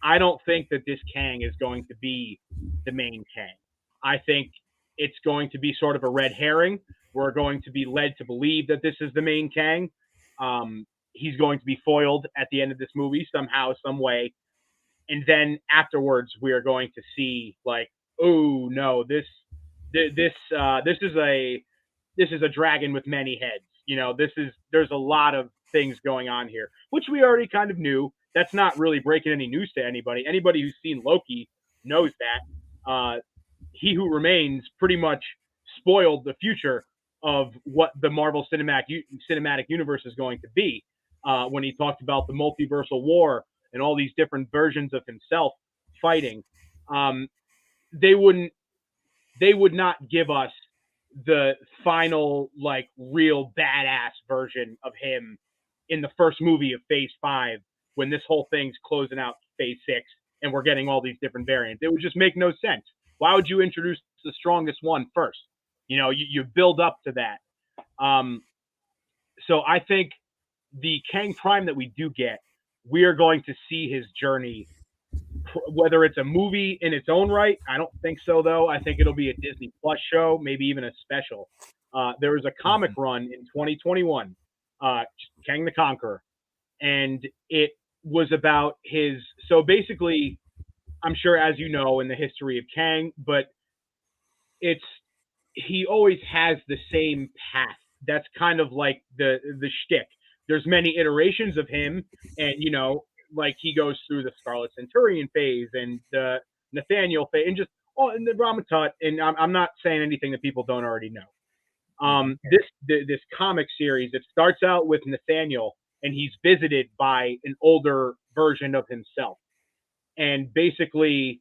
I don't think that this Kang is going to be the main Kang. I think it's going to be sort of a red herring. We're going to be led to believe that this is the main Kang. He's going to be foiled at the end of this movie somehow, some way. And then afterwards, we are going to see like, oh no, this is a dragon with many heads. You know, there's a lot of things going on here, which we already kind of knew. That's not really breaking any news to anybody. Anybody who's seen Loki knows that. He Who Remains pretty much spoiled the future of what the Marvel cinematic universe is going to be when he talked about the multiversal war and all these different versions of himself fighting. um, they wouldn't they would not give us the final like real badass version of him in the first movie of Phase 5 when this whole thing's closing out Phase 6 and we're getting all these different variants. It would just make no sense. Why would you introduce the strongest one first? You build up to that. So I think the Kang Prime that we do get, we are going to see his journey. Whether it's a movie in its own right, I don't think so though. I think it'll be a Disney Plus show, maybe even a special. There was a comic run in 2021, Kang the Conqueror, and it was about his. So basically, I'm sure as you know in the history of Kang, but it's he always has the same path. That's kind of like the shtick. There's many iterations of him, and like he goes through the Scarlet Centurion phase and the Nathaniel phase, and just in the Ramatut. And I'm not saying anything that people don't already know. This comic series, it starts out with Nathaniel, and he's visited by an older version of himself, and basically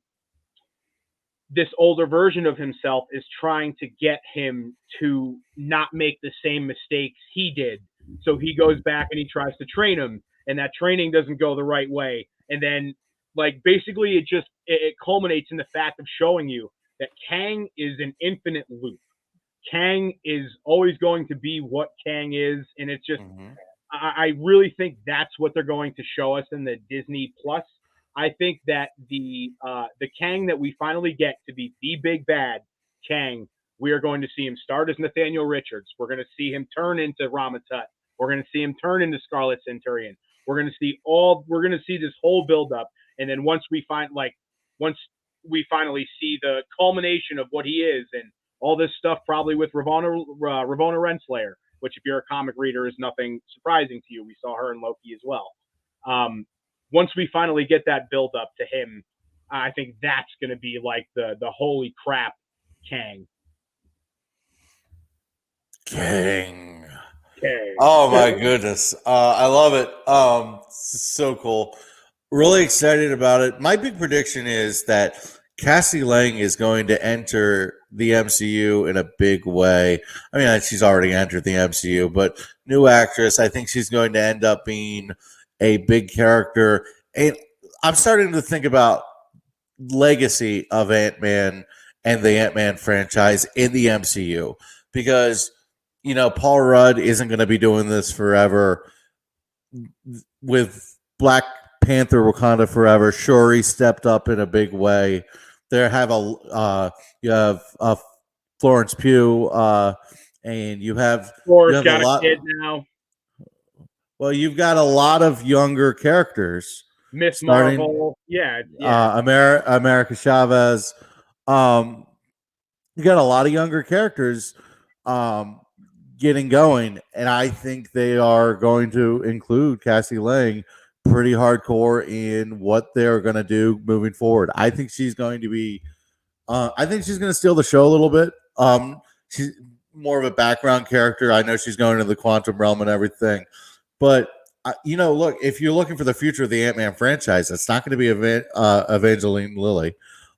this older version of himself is trying to get him to not make the same mistakes he did. So he goes back and he tries to train him, and that training doesn't go the right way. And then, like, basically it culminates in the fact of showing you that Kang is an infinite loop. Kang is always going to be what Kang is, and it's just, I really think that's what they're going to show us in the Disney Plus. I think that the Kang that we finally get to be the big bad Kang, we are going to see him start as Nathaniel Richards. We're going to see him turn into Ramatut. We're going to see him turn into Scarlet Centurion. We're going to see this whole buildup, and then once we finally see the culmination of what he is, and all this stuff probably with Ravonna Renslayer, which if you're a comic reader is nothing surprising to you. We saw her in Loki as well. Once we finally get that build up to him, I think that's going to be like the holy crap Kang. Kang. Oh my goodness. I love it. So cool. Really excited about it. My big prediction is that Cassie Lang is going to enter the MCU in a big way. I mean, she's already entered the MCU, but new actress. I think she's going to end up being a big character. And I'm starting to think about legacy of Ant-Man and the Ant-Man franchise in the MCU because, Paul Rudd isn't going to be doing this forever with Black Panther Wakanda Forever. Shuri stepped up in a big way. You have Florence Pugh, and you have got a kid now. Well, you've got a lot of younger characters. Miss Marvel, America Chavez. You got a lot of younger characters getting going, and I think they are going to include Cassie Lang pretty hardcore in what they're going to do moving forward. I think she's going to be. I think she's going to steal the show a little bit. She's more of a background character. I know she's going to the quantum realm and everything, but look, if you're looking for the future of the Ant-Man franchise, it's not going to be Evangeline Lilly.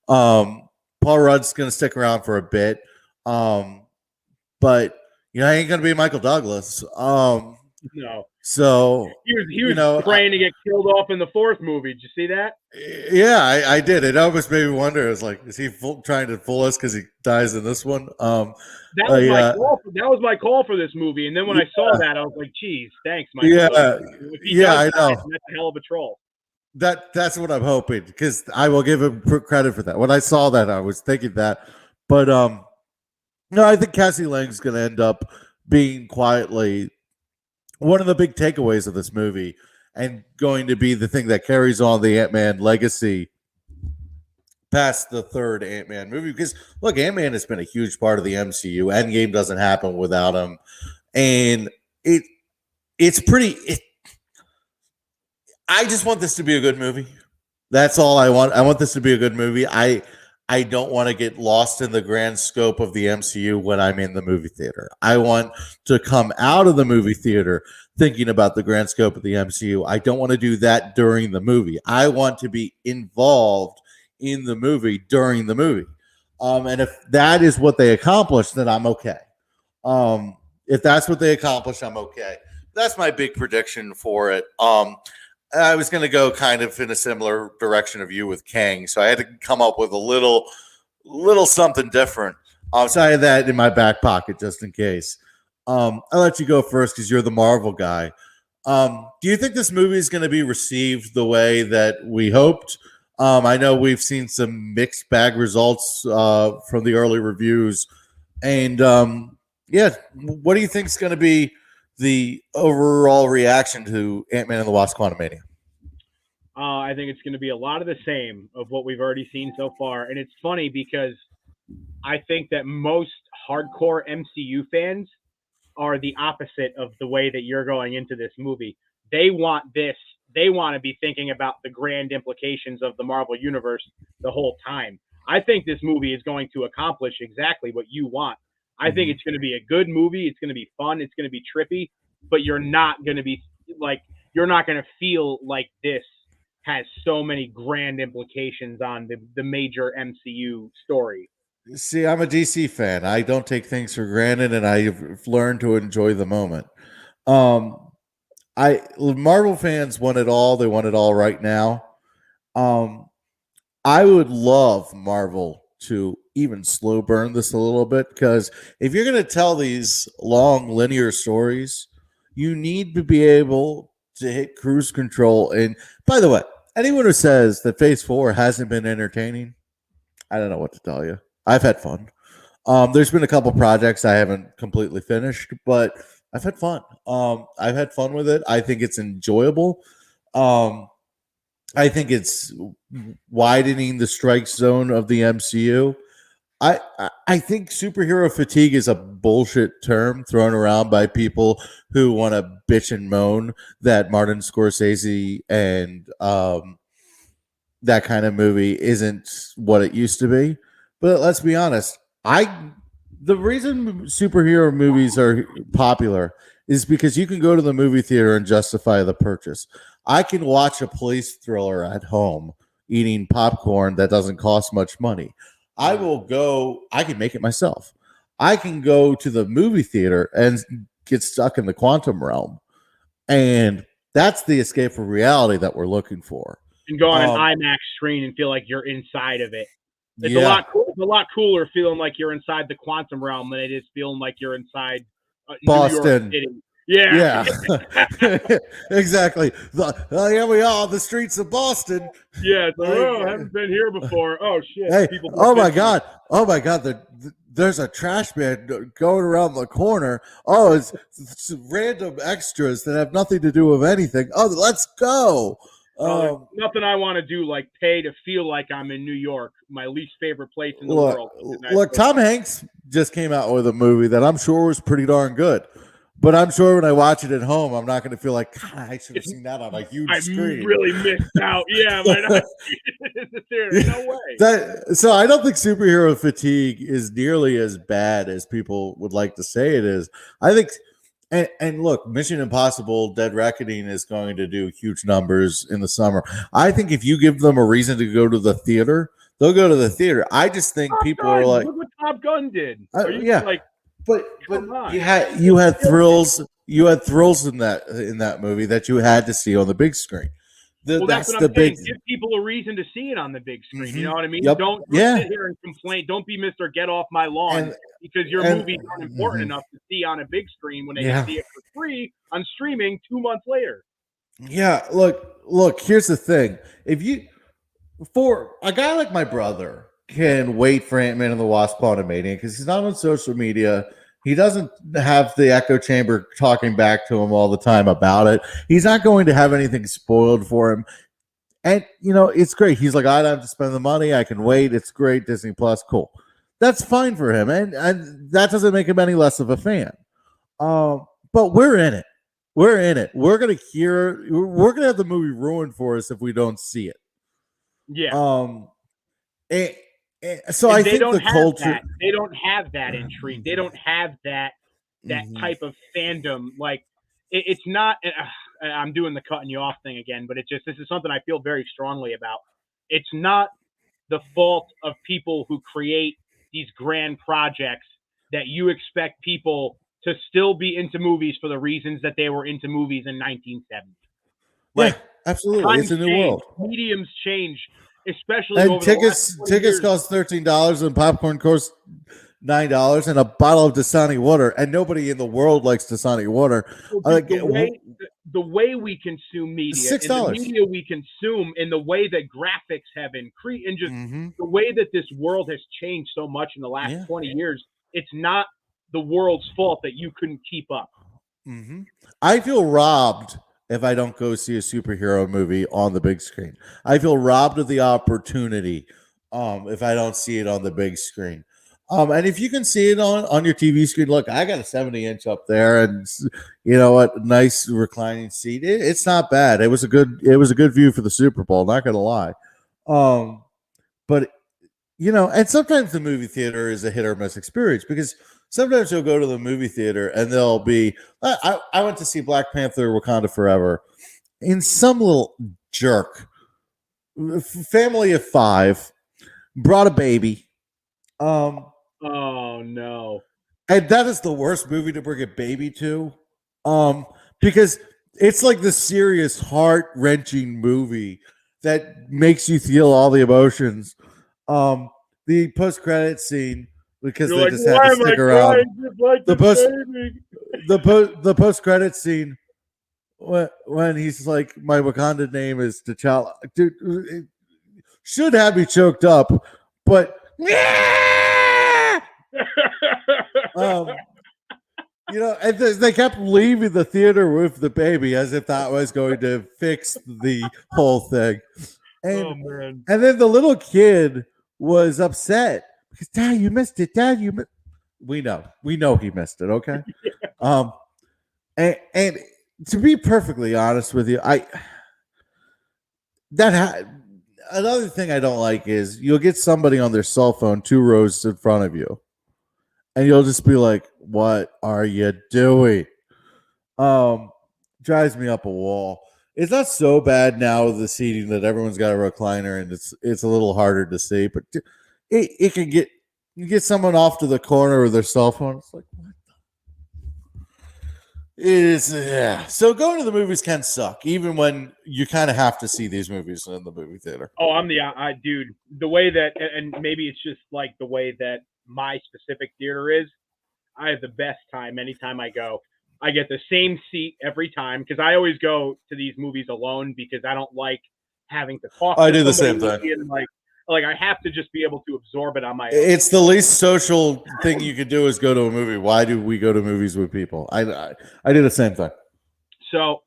Paul Rudd's going to stick around for a bit, but I ain't going to be Michael Douglas. No. So he was praying to get killed off in the fourth movie. Did you see that? Yeah, I did. It almost made me wonder. It's like, is he trying to fool us because he dies in this one? That was my call. That was my call for this movie. And then when I saw that, I was like, "Geez, thanks, Michael." I know. That's a hell of a troll. That's what I'm hoping because I will give him credit for that. When I saw that, I was thinking that, but no, I think Cassie Lang's going to end up being quietly one of the big takeaways of this movie and going to be the thing that carries on the Ant-Man legacy past the third Ant-Man movie. Because, look, Ant-Man has been a huge part of the MCU. Endgame doesn't happen without him. And it's pretty... I just want this to be a good movie. That's all I want. I want this to be a good movie. I don't want to get lost in the grand scope of the MCU when I'm in the movie theater. I want to come out of the movie theater thinking about the grand scope of the MCU. I don't want to do that during the movie. I want to be involved in the movie during the movie. And if that is what they accomplish, then I'm okay. If that's what they accomplish, I'm okay. That's my big prediction for it. I was going to go kind of in a similar direction of you with Kang, so I had to come up with a little something different. So I had that in my back pocket just in case. I'll let you go first because you're the Marvel guy. Do you think this movie is going to be received the way that we hoped? I know we've seen some mixed bag results from the early reviews, and yeah, what do you think is going to be the overall reaction to Ant-Man and the Wasp: Quantumania? I think it's going to be a lot of the same of what we've already seen so far. And it's funny because I think that most hardcore MCU fans are the opposite of the way that you're going into this movie. They want this. They want to be thinking about the grand implications of the Marvel Universe the whole time. I think this movie is going to accomplish exactly what you want. I think it's going to be a good movie. It's going to be fun. It's going to be trippy, but you're not going to be like, you're not going to feel like this has so many grand implications on the major MCU story. See, I'm a DC fan. I don't take things for granted, and I've learned to enjoy the moment. Um, I Marvel fans want it all. They want it all right now. Um, I would love Marvel to even slow burn this a little bit because if you're going to tell these long linear stories, you need to be able to hit cruise control. And by the way, anyone who says that Phase 4 hasn't been entertaining, I don't know what to tell you. I've had fun. There's been a couple projects I haven't completely finished, but I've had fun. I've had fun with it. I think it's enjoyable. Um, I think it's widening the strike zone of the MCU. I think superhero fatigue is a bullshit term thrown around by people who want to bitch and moan that Martin Scorsese and that kind of movie isn't what it used to be. But let's be honest, I the reason superhero movies are popular is because you can go to the movie theater and justify the purchase. I can watch a police thriller at home eating popcorn that doesn't cost much money. I can make it myself. I can go to the movie theater and get stuck in the quantum realm. And that's the escape from reality that we're looking for. And go on an Um, IMAX screen and feel like you're inside of it. It's a yeah, lot. It's a lot cooler feeling like you're inside the quantum realm than it is feeling like you're inside New York Boston. City. Yeah, Yeah, exactly. Here we are, the streets of Boston. yeah. It's like, Like, oh, I haven't been here before. Oh shit, hey, people. oh my god, there's a trash man going around the corner. Oh, it's random extras that have nothing to do with anything. Oh, let's go. Oh, there's Um, nothing I want to do like pay to feel like I'm in New York, my least favorite place in the look, world. look, Tom Hanks just came out with a movie that I'm sure was pretty darn good. But I'm sure when I watch it at home, I'm not going to feel like, God, I should have seen that on a huge I screen. really missed out. Yeah, might not see it in the theater. No way. So I don't think superhero fatigue is nearly as bad as people would like to say it is. I think, and look, Mission Impossible: Dead Reckoning is going to do huge numbers in the summer. I think if you give them a reason to go to the theater, they'll go to the theater. I just think Top people Gun. are like, Look what Top Gun did. Are you yeah, like, but come on? you had thrills. You had thrills in that movie that you had to see on the big screen. Well, that's That's what the I'm saying. big. Give people a reason to see it on the big screen. You Mhm. know what I mean? Yep. Don't Yeah. sit here and complain. Don't be Mr. Get Off My Lawn And because your and movies aren't important mhm. enough to see on a big screen when they can Yeah. see it for free on streaming 2 months later. Yeah, look, here's the thing. If you for a guy like my brother can wait for Ant-Man and the Wasp Quantumania because he's not on social media. He doesn't have the echo chamber talking back to him all the time about it. He's not going to have anything spoiled for him. And it's great. He's like, I don't have to spend the money. I can wait. It's great. Disney Plus, cool. That's fine for him. And that doesn't make him any less of a fan. But we're in it. We're in it. We're gonna have the movie ruined for us if we don't see it. Yeah. Um, and, so And I they think don't the have culture. that. They don't have that intrigue. They don't have that Mhm. type of fandom. Like it's not. I'm doing the cutting you off thing again, but this is something I feel very strongly about. It's not the fault of people who create these grand projects that you expect people to still be into movies for the reasons that they were into movies in 1970. Yeah, Like, absolutely. It's times a new change, world. mediums change, especially And over the last 20 tickets years. cost $13 and popcorn costs $9 and a bottle of Dasani water. And nobody in the world likes Dasani water. Well, Like, dude, the way we consume media $6. and the media we consume and the way that graphics have increased and just Mm-hmm. the way that this world has changed so much in the last Yeah. 20 years, it's not the world's fault that you couldn't keep up. Mm-hmm. I feel robbed if I don't go see a superhero movie on the big screen. I feel robbed of the opportunity if I don't see it on the big screen. And if you can see it on your TV screen, look, I got a 70-inch up there, and you know what, nice reclining seat. It's not bad. It was a good view for the Super Bowl. Not gonna lie, but you know, and sometimes the movie theater is a hit or miss experience because sometimes you'll go to the movie theater and there'll be. I went to see Black Panther: Wakanda Forever, and some little jerk, family of 5, brought a baby. Oh no. And that is the worst movie to bring a baby to. Because it's like the serious heart-wrenching movie that makes you feel all the emotions. The post-credit scene, because You're they like, just had why to am I stick around. crying just like The this post baby? the post-credit scene when he's like, my Wakanda name is T'Challa. Dude, it should have me choked up, but you know, and they kept leaving the theater with the baby as if that was going to fix the whole thing. Oh And man. and then the little kid was upset because Dad, you missed it. Dad, you missed. We know he missed it. Okay. And to be perfectly honest with you, another thing I don't like is you'll get somebody on their cell phone 2 rows in front of you, and you'll just be like, "What are you doing?" Drives me up a wall. It's not so bad now with the seating that everyone's got a recliner and it's a little harder to see, but it can get you get someone off to the corner with their cell phone. It's like what? It is, yeah. So going to the movies can suck, even when you kind of have to see these movies in the movie theater. Oh, I'm the dude. The way that, and maybe it's just like the way that my specific theater is. I have the best time anytime I go. I get the same seat every time because I always go to these movies alone because I don't like having to talk. I to do the somebody same thing. and like I have to just be able to absorb it on my own. It's the least social thing you could do is go to a movie. Why do we go to movies with people? I do the same thing. So,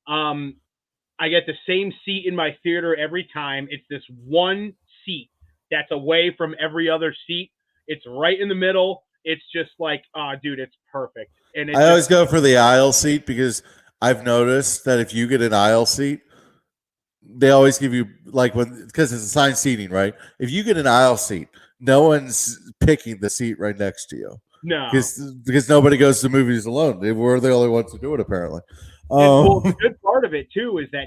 I get the same seat in my theater every time. It's this one seat that's away from every other seat. It's right in the middle. It's just like, oh, dude, it's perfect. And I always go for the aisle seat because I've noticed that if you get an aisle seat, they always give you like because it's assigned seating, right? If you get an aisle seat, no one's picking the seat right next to you. No, because nobody goes to movies alone. We're the only ones to do it, apparently. well, the good part of it too is that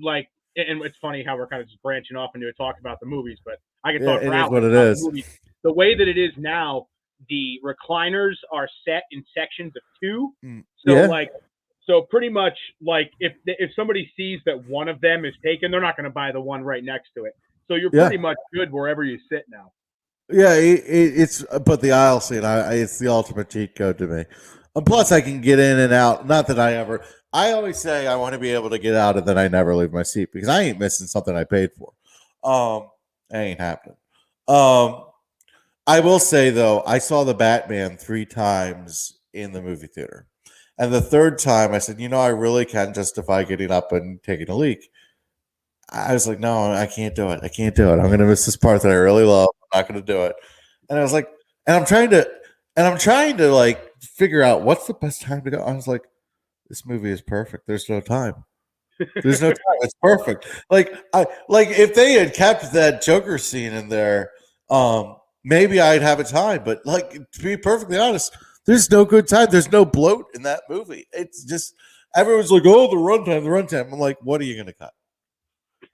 like, and it's funny how we're kind of just branching off into a talk about the movies, but I can talk it for is hours what it about is. the movies. The way that it is now, the recliners are set in sections of 2. So Yeah. like, so pretty much like if somebody sees that one of them is taken, they're not going to buy the one right next to it. So you're pretty much good wherever you sit now. Yeah, it's but the aisle seat, it's the ultimate cheat code to me. And plus, I can get in and out. Not that I always say I want to be able to get out, and then I never leave my seat because I ain't missing something I paid for. That ain't happening. I will say though, I saw the Batman 3 times in the movie theater, and the third time I said, you know, I really can't justify getting up and taking a leak. I was like, no, I can't do it. I can't do it. I'm going to miss this part that I really love. I'm not going to do it. And I was like, and I'm trying to like figure out what's the best time to go. I was like, this movie is perfect. There's no time. There's no time. It's perfect. Like if they had kept that Joker scene in there, maybe I'd have a time. But like to be perfectly honest, there's no good time. There's no bloat in that movie. It's just everyone's like, oh, the runtime. I'm like, what are you going to cut?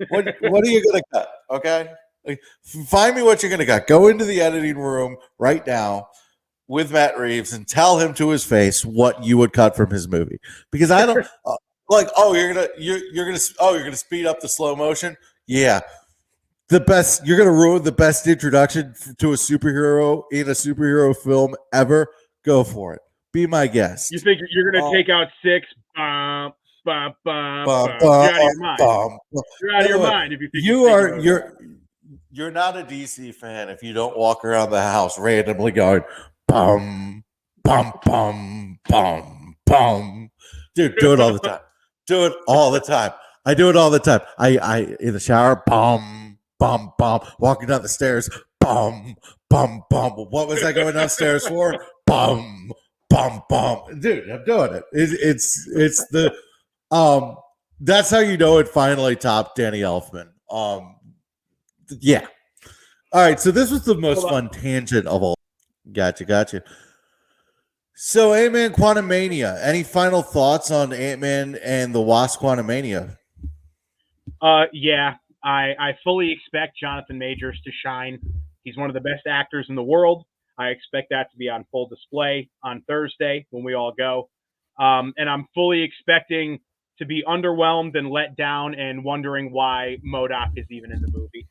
What are you gonna cut? Okay, Like, find me what you're gonna got. Go into the editing room right now with Matt Reeves and tell him to his face what you would cut from his movie. Because I don't like. Oh, you're gonna speed up the slow motion. Yeah, the best. You're gonna ruin the best introduction to a superhero in a superhero film ever. Go for it. Be my guest. You think you're going to take out 6? Bum, You're bum, out of your mind. bum. You're out By of your the way, mind if you think you you're are taking you're not a DC fan if you don't walk around the house randomly going bum bum bum bum bum. Dude, do it all the time. Do it all the time. I do it all the time. I in the shower, bum bum bum. Walking down the stairs, bum bum bum. What was I going downstairs for? Bum bum bum. Dude, I'm doing it. It's the that's how you know it finally topped Danny Elfman. Yeah. All right. So this was the most fun tangent of all. Gotcha. So Ant-Man Quantumania. Any final thoughts on Ant-Man and the Wasp Quantumania? Yeah, I fully expect Jonathan Majors to shine. He's one of the best actors in the world. I expect that to be on full display on Thursday when we all go. And I'm fully expecting to be underwhelmed and let down and wondering why MODOK is even in the movie.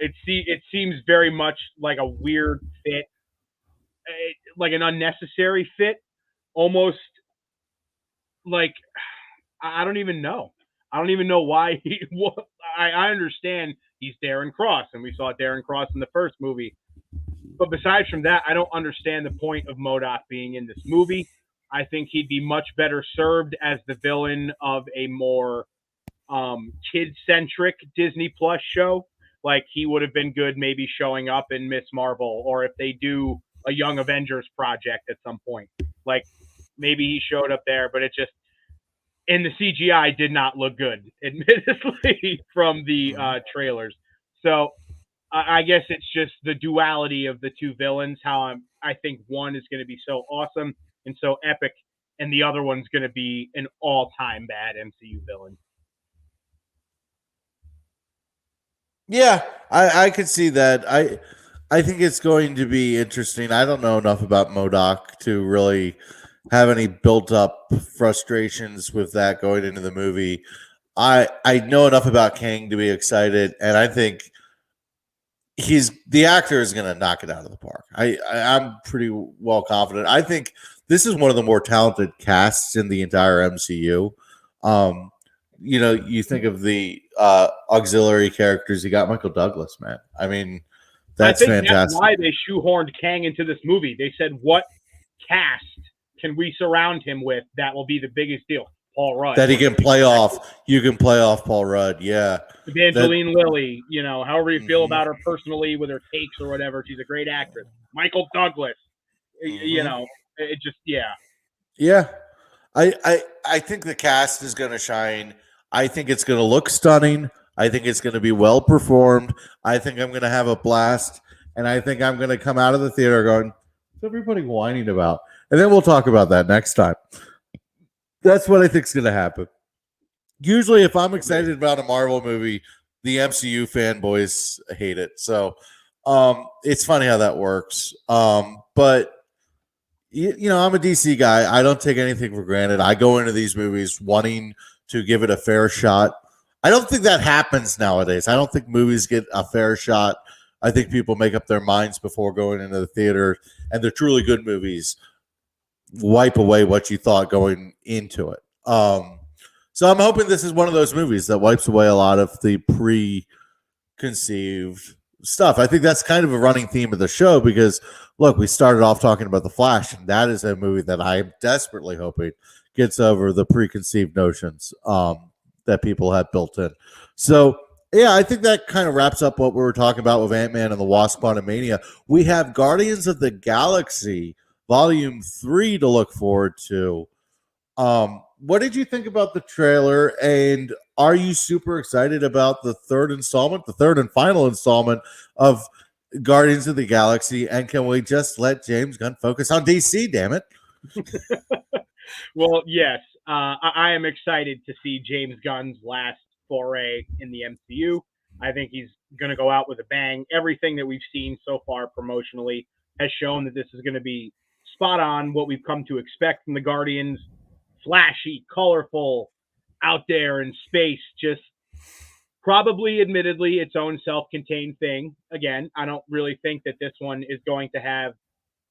It seems very much like a weird fit, like an unnecessary fit, almost like I don't even know. I don't even know why he. I understand he's Darren Cross, and we saw Darren Cross in the first movie. But besides from that, I don't understand the point of MODOK being in this movie. I think he'd be much better served as the villain of a more kid-centric Disney Plus show. Like he would have been good maybe showing up in Miss Marvel, or if they do a Young Avengers project at some point. Like maybe he showed up there, but it just and the CGI did not look good, admittedly, from the trailers. So I guess it's just the duality of the two villains. I think one is going to be so awesome and so epic, and the other one's going to be an all-time bad MCU villain. Yeah, I could see that. I think it's going to be interesting. I don't know enough about MODOK to really have any built up frustrations with that going into the movie. I know enough about Kang to be excited, and I think the actor is going to knock it out of the park. I'm pretty well confident. I think this is one of the more talented casts in the entire MCU. You think of the auxiliary characters. You got Michael Douglas, man. I mean, that's fantastic. That's why they shoehorned Kang into this movie. They said, "What cast can we surround him with that will be the biggest deal?" Paul Rudd. That he can play off. You can play off Paul Rudd. Yeah. Evangeline Lilly. However you feel about her personally with her takes or whatever, she's a great actress. Michael Douglas. It just Yeah. I think the cast is going to shine. I think it's going to look stunning. I think it's going to be well performed. I think I'm going to have a blast. And I think I'm going to come out of the theater going, what's everybody whining about? And then we'll talk about that next time. That's what I think is going to happen. Usually, if I'm excited about a Marvel movie, the MCU fanboys hate it. So it's funny how that works. But I'm a DC guy. I don't take anything for granted. I go into these movies wanting to give it a fair shot. I don't think that happens nowadays. I don't think movies get a fair shot. I think people make up their minds before going into the theater, and the truly good movies wipe away what you thought going into it. So I'm hoping this is one of those movies that wipes away a lot of the preconceived stuff. I think that's kind of a running theme of the show because, look, we started off talking about The Flash, and that is a movie that I am desperately hoping gets over the preconceived notions that people have built in. So, yeah, I think that kind of wraps up what we were talking about with Ant-Man and the Wasp Quantumania. We have Guardians of the Galaxy Volume 3 to look forward to. What did you think about the trailer? And are you super excited about the third and final installment of Guardians of the Galaxy? And can we just let James Gunn focus on DC, damn it? Well, yes. I am excited to see James Gunn's last foray in the MCU. I think he's going to go out with a bang. Everything that we've seen so far promotionally has shown that this is going to be spot on what we've come to expect from the Guardians. Flashy, colorful, out there in space, just probably admittedly its own self-contained thing. Again, I don't really think that this one is going to have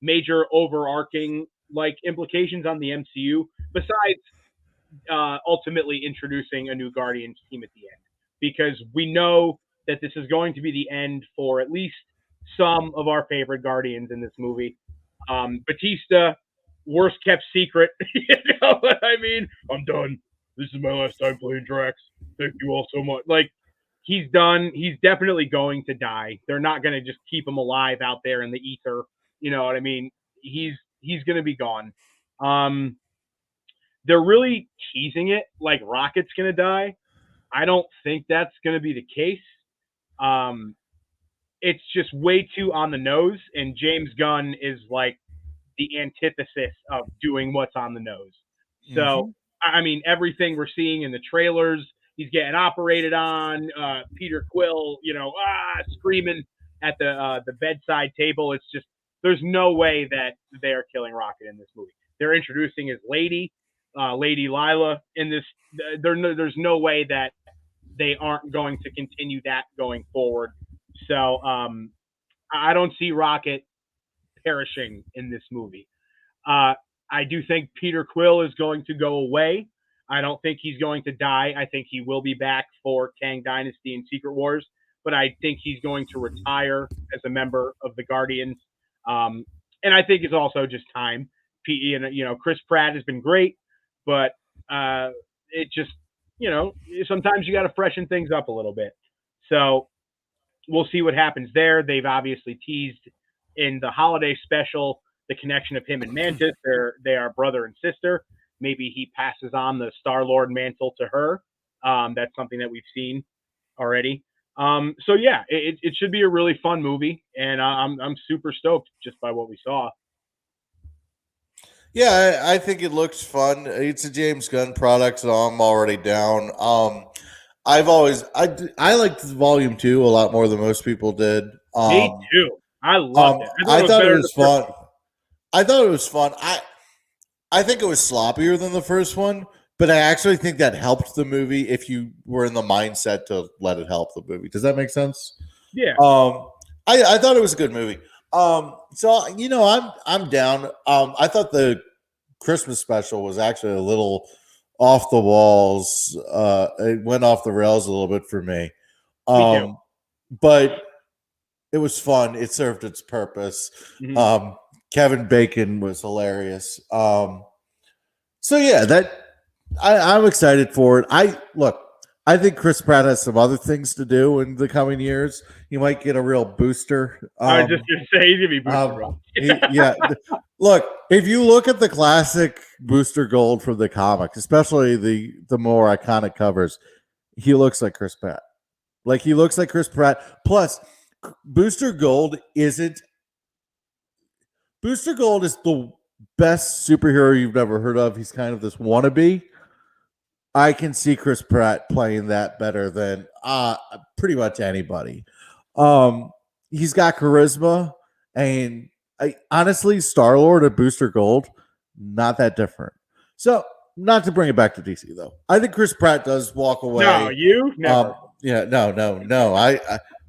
major overarching like implications on the MCU besides ultimately introducing a new Guardians team at the end, because we know that this is going to be the end for at least some of our favorite Guardians in this movie. Batista, worst kept secret. You know what I mean? I'm done. This is my last time playing Drax. Thank you all so much. Like, he's done. He's definitely going to die. They're not going to just keep him alive out there in the ether. You know what I mean? He's going to be gone. Um, they're really teasing it like Rocket's going to die. I don't think that's going to be the case. Um, it's just way too on the nose, and James Gunn is like the antithesis of doing what's on the nose. So, Mm-hmm. I mean, everything we're seeing in the trailers, he's getting operated on. Peter Quill, screaming at the bedside table. It's just there's no way that they are killing Rocket in this movie. They're introducing his lady, Lady Lila, in this. There's no way that they aren't going to continue that going forward. So I don't see Rocket perishing in this movie. Uh, I do think Peter Quill is going to go away. I don't think he's going to die. I think he will be back for Kang Dynasty and Secret Wars, but I think he's going to retire as a member of the Guardians. And I think it's also just time. Chris Pratt has been great, but it just, sometimes you got to freshen things up a little bit. So we'll see what happens there. They've obviously teased in the holiday special the connection of him and Mantis. They are brother and sister. Maybe he passes on the Star-Lord mantle to her. That's something that we've seen already. So yeah, it should be a really fun movie, and I'm super stoked just by what we saw. Yeah, I think it looks fun. It's a James Gunn product, so I'm already down. I liked Volume 2 a lot more than most people did. Me too. I loved it. I thought it was thought it better than was the first fun. one. I thought it was fun. I think it was sloppier than the first one, but I actually think that helped the movie if you were in the mindset to let it help the movie. Does that make sense? Yeah. I thought it was a good movie. So I'm down. I thought the Christmas special was actually a little off the walls. It went off the rails a little bit for me. Me too. But it was fun. It served its purpose. Mhm. Kevin Bacon was hilarious. So yeah, I'm excited for it. I think Chris Pratt has some other things to do in the coming years. He might get a real booster. I was just gonna say he's gonna be Booster Gold. Yeah. Look, if you look at the classic Booster Gold from the comics, especially the more iconic covers, he looks like Chris Pratt. Like he looks like Chris Pratt. Plus, Booster Gold isn't. Booster Gold is the best superhero you've ever heard of. He's kind of this wannabe. I can see Chris Pratt playing that better than pretty much anybody. He's got charisma, and honestly, Star-Lord and Booster Gold, not that different. So, not to bring it back to DC though, I think Chris Pratt does walk away. No, you never. Yeah, no.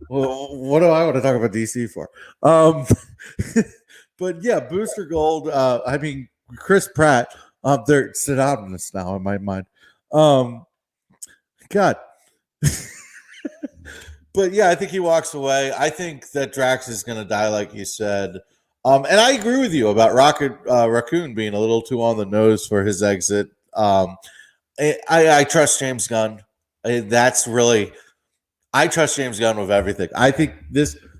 Well, what do I want to talk about DC for? But yeah, Booster Gold. I mean, Chris Pratt. They're synonymous now in my mind. God. But yeah, I think he walks away. I think that Drax is going to die, like you said. And I agree with you about Raccoon being a little too on the nose for his exit. I trust James Gunn. That's really, I trust James Gunn with everything. I think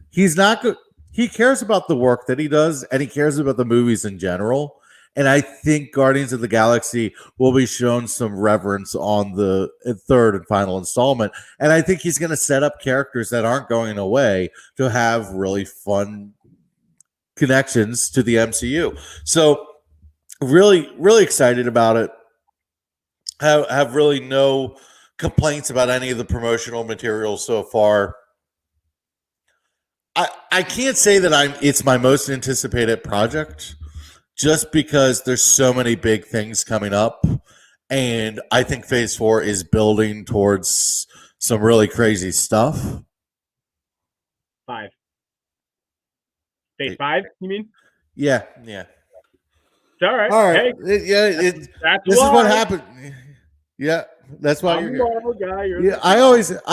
he's not good. He cares about the work that he does, and he cares about the movies in general. And I think Guardians of the Galaxy will be shown some reverence on the third and final installment. And I think he's going to set up characters that aren't going away to have really fun connections to the MCU. So really, really excited about it. Have really no complaints about any of the promotional materials so far. I can't say that it's my most anticipated project just because there's so many big things coming up. And I think Phase 4 is building towards some really crazy stuff. 5. Phase 5, you mean? Yeah. It's all right. All right. Hey, that's this is what happened. Yeah, that's why you're I'm here. a Marvel guy. Yeah, I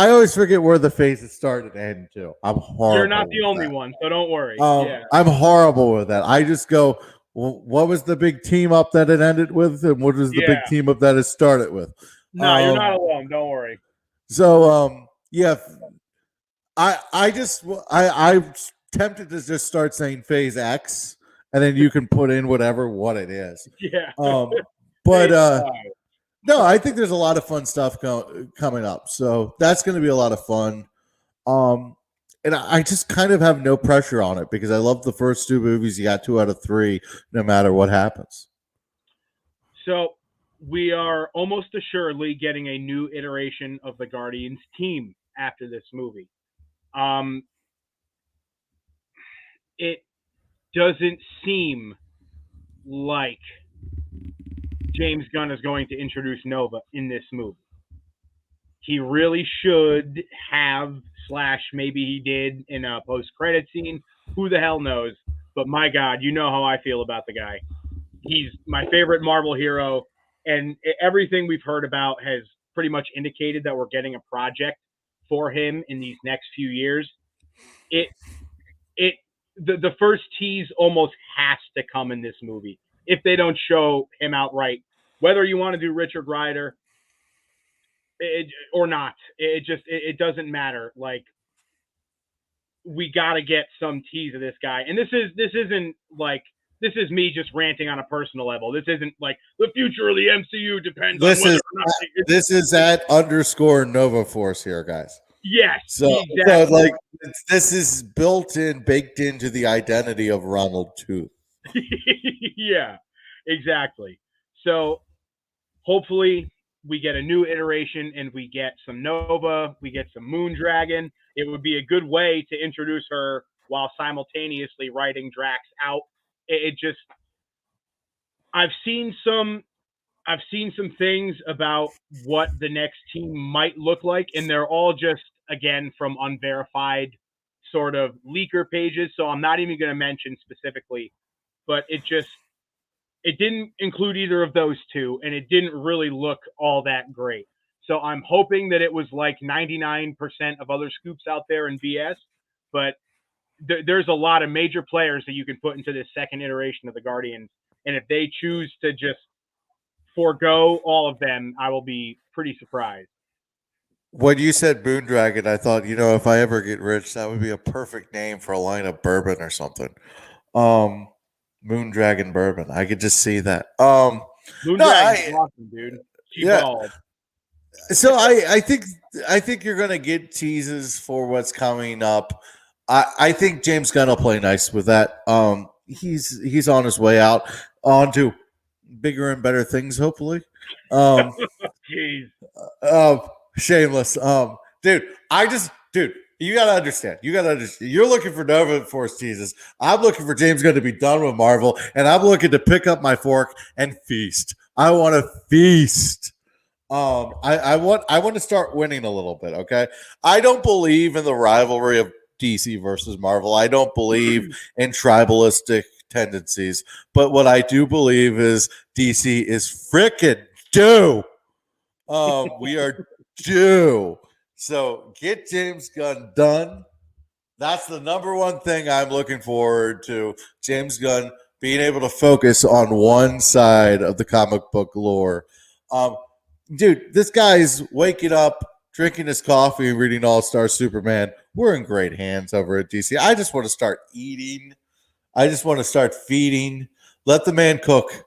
always forget where the phases start and end too. I'm horrible. You're not the with only that. one, so don't worry. I'm horrible with that. I just go, well, what was the big team up that it ended with, and what was the big team up that it started with? No, you're not alone. Don't worry. So, yeah, I'm tempted to just start saying Phase X, and then you can put in what it is. Yeah. But no, I think there's a lot of fun stuff coming up. So that's going to be a lot of fun. And I just kind of have no pressure on it because I love the first 2 movies. You got 2 out of 3, no matter what happens. So we are almost assuredly getting a new iteration of the Guardians team after this movie. It doesn't seem like James Gunn is going to introduce Nova in this movie. He really should have, / maybe he did in a post-credit scene. Who the hell knows? But my God, you know how I feel about the guy. He's my favorite Marvel hero, and everything we've heard about has pretty much indicated that we're getting a project for him in these next few years. The first tease almost has to come in this movie if they don't show him outright. Whether you want to do Richard Rider or not, it doesn't matter. Like, we got to get some tease of this guy, and this isn't like. This is me just ranting on a personal level. This isn't like the future of the MCU depends on whether or not. This is at _ Nova Force here, guys. Yes. So, exactly. so like this is baked into the identity of Ronald Tooth. Yeah, exactly. So hopefully we get a new iteration and we get some Nova, we get some Moondragon. It would be a good way to introduce her while simultaneously writing Drax out. I've seen some things about what the next team might look like, and they're all just, again, from unverified sort of leaker pages. So I'm not even going to mention specifically, but it didn't include either of those 2, and it didn't really look all that great. So I'm hoping that it was like 99% of other scoops out there in BS, but there's a lot of major players that you can put into this second iteration of the Guardians, and if they choose to just forego all of them, I will be pretty surprised. When you said Moondragon, I thought, if I ever get rich, that would be a perfect name for a line of bourbon or something. Moondragon bourbon. I could just see that. Moondragon's awesome, dude. Balled. So I think you're gonna get teases for what's coming up. I think James Gunn will play nice with that. He's on his way out onto bigger and better things, hopefully. Jeez. Shameless. Dude, you gotta understand. You're looking for Nova Force teases. I'm looking for James Gunn to be done with Marvel, and I'm looking to pick up my fork and feast. I want to feast. I want to start winning a little bit. Okay, I don't believe in the rivalry of DC versus Marvel. I don't believe in tribalistic tendencies, but what I do believe is DC is freaking due. We are due. So get James Gunn done. That's the number one thing I'm looking forward to. James Gunn being able to focus on one side of the comic book lore. Dude, this guy's waking up, drinking his coffee, and reading All-Star Superman. We're in great hands over at DC. I just want to start eating. I just want to start feeding. Let the man cook.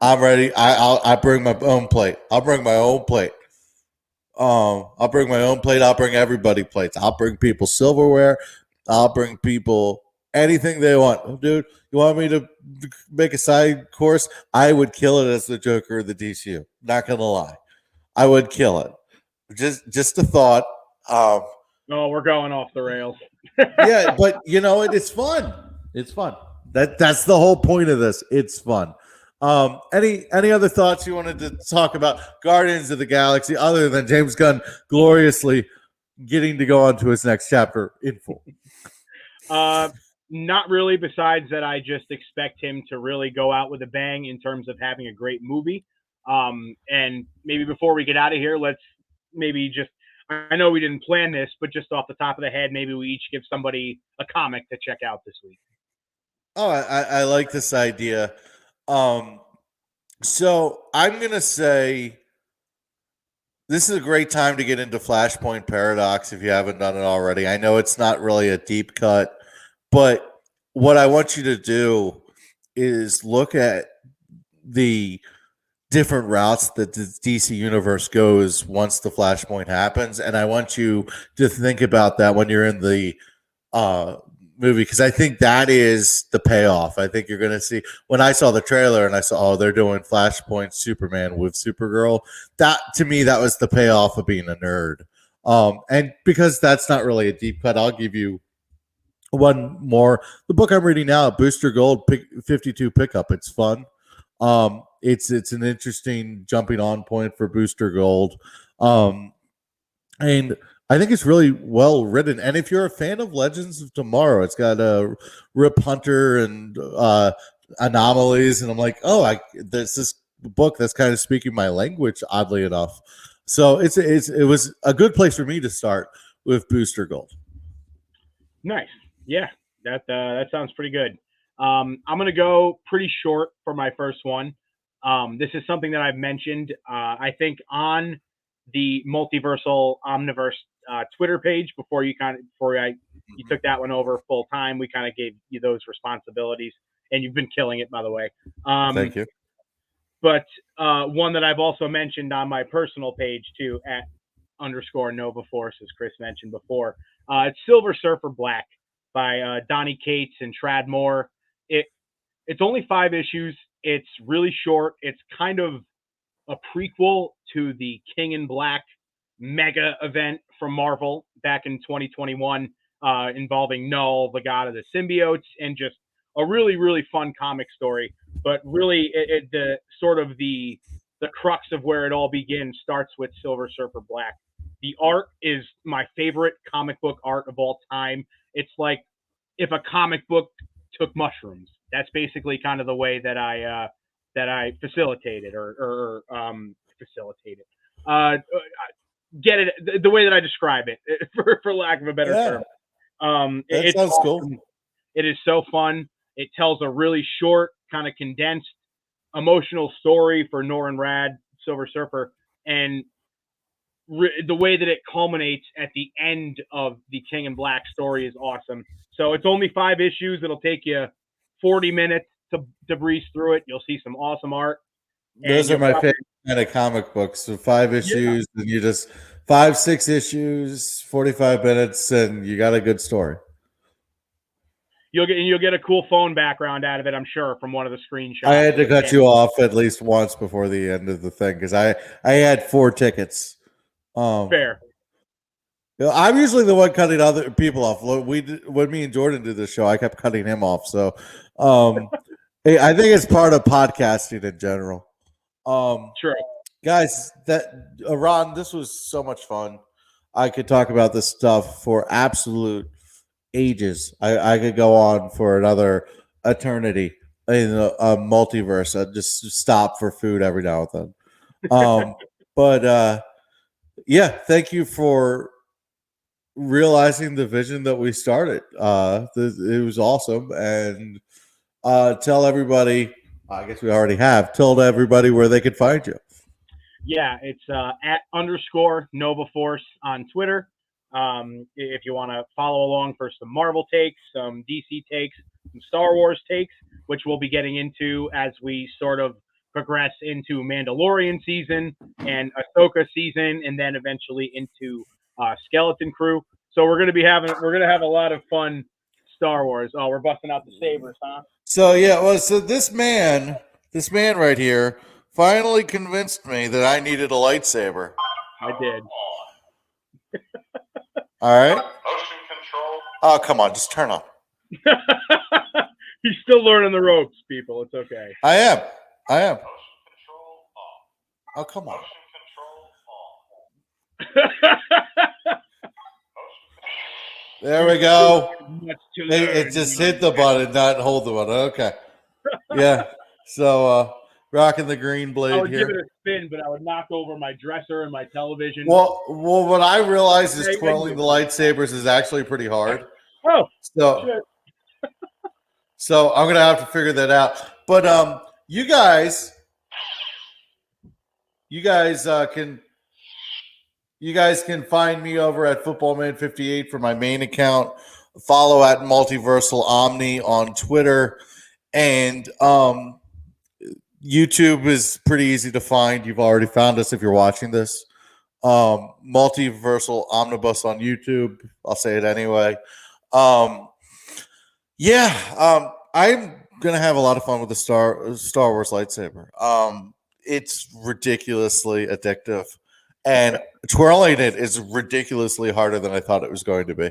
I'm ready. I bring my own plate. I'll bring my own plate. I'll bring my own plate. I'll bring everybody plates. I'll bring people silverware. I'll bring people anything they want. Dude, you want me to make a side course? I would kill it as the Joker of the DCU. Not going to lie. I would kill it. Just a thought. Oh, we're going off the rails. Yeah, but it's fun. It's fun. That's the whole point of this. It's fun. Any other thoughts you wanted to talk about Guardians of the Galaxy other than James Gunn gloriously getting to go on to his next chapter in full? Not really, besides that I just expect him to really go out with a bang in terms of having a great movie. And maybe before we get out of here, let's maybe just, I know we didn't plan this, but just off the top of the head, maybe we each give somebody a comic to check out this week. Oh, I like this idea. So I'm going to say this is a great time to get into Flashpoint Paradox if you haven't done it already. I know it's not really a deep cut, but what I want you to do is look at the different routes that the DC universe goes once the Flashpoint happens, and I want you to think about that when you're in the movie, because I think that is the payoff. I think you're going to see, when I saw the trailer and I saw, oh, they're doing Flashpoint Superman with Supergirl, that to me, that was the payoff of being a nerd. And because that's not really a deep cut, I'll give you one more. The book I'm reading now, Booster Gold 52 Pickup. It's fun. It's an interesting jumping on point for Booster Gold. And I think it's really well written. And if you're a fan of Legends of Tomorrow, it's got a Rip Hunter and anomalies. And I'm like, oh, there's this book that's kind of speaking my language, oddly enough. So it was a good place for me to start with Booster Gold. Nice. Yeah, that sounds pretty good. I'm going to go pretty short for my first one. This is something that I've mentioned, I think, on the Multiversal Omnibus Twitter page before you took that one over full time. We kind of gave you those responsibilities, and you've been killing it, by the way. Thank you. But one that I've also mentioned on my personal page too, at _Nova Force, as Chris mentioned before. It's Silver Surfer Black by Donny Cates and Trad Moore. It's only 5 issues. It's really short. It's kind of a prequel to the King in Black mega event from Marvel back in 2021, involving Null, the god of the symbiotes, and just a really, really fun comic story. But really, the crux of where it all begins starts with Silver Surfer Black. The art is my favorite comic book art of all time. It's like if a comic book took mushrooms. That's basically kind of the way that I facilitate it or facilitate it. Get it the way that I describe it, for lack of a better term. That sounds awesome. Cool. It is so fun. It tells a really short, kind of condensed, emotional story for Norrin Rad, Silver Surfer, and the way that it culminates at the end of the King in Black story is awesome. So it's only 5 issues. It'll take you 40 minutes to breeze through it. You'll see some awesome art. Those are my favorite kind of comic books. So 5 issues, and you just 5-6 issues, 45 minutes, and you got a good story. You'll get a cool phone background out of it, I'm sure, from one of the screenshots. I had to cut you off at least once before the end of the thing because I had 4 tickets. Fair. I'm usually the one cutting other people off. When me and Jordan did the show, I kept cutting him off. So I think it's part of podcasting in general. True. Guys, Ron, this was so much fun. I could talk about this stuff for absolute ages. I could go on for another eternity in a multiverse. I'd just stop for food every now and then. But yeah, thank you for realizing the vision that we started. It was awesome. And tell everybody, I guess we already have, told everybody where they could find you. Yeah, it's at _Nova Force on Twitter. If you want to follow along for some Marvel takes, some DC takes, some Star Wars takes, which we'll be getting into as we sort of progress into Mandalorian season and Ahsoka season, and then eventually into Skeleton Crew. So we're gonna have a lot of fun Star Wars. Oh, we're busting out the sabers, huh? So yeah, well, so this man right here finally convinced me that I needed a lightsaber. I did. All right. Motion control. Oh, come on, just turn on. He's still learning the ropes, people. It's okay. I am. Motion control off. Oh, come on. Motion control off. There we go. It just hit the button, not hold the button. Okay. Yeah. So rocking the green blade I would here. give it a spin, but I would knock over my dresser and my television. Well, what I realized is twirling the lightsabers is actually pretty hard. Oh, so I'm gonna have to figure that out. But you guys can find me over at FootballMan58 for my main account. Follow at Multiversal Omni on Twitter, and YouTube is pretty easy to find. You've already found us if you're watching this. Multiversal Omnibus on YouTube. I'll say it anyway. I'm gonna have a lot of fun with the Star Wars lightsaber. It's ridiculously addictive, and twirling it is ridiculously harder than I thought it was going to be.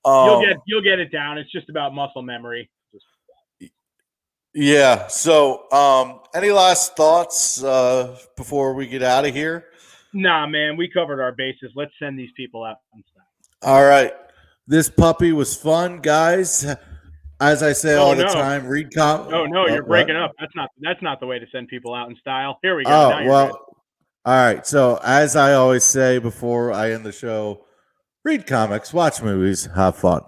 You'll get it down. It's just about muscle memory. Yeah. So, any last thoughts before we get out of here? Nah, man, we covered our bases. Let's send these people out and stuff. All right. This puppy was fun, guys. As I say all the time, read comments. No, you're breaking up. That's not the way to send people out in style. Here we go. All right. So as I always say before I end the show, read comics, watch movies, have fun.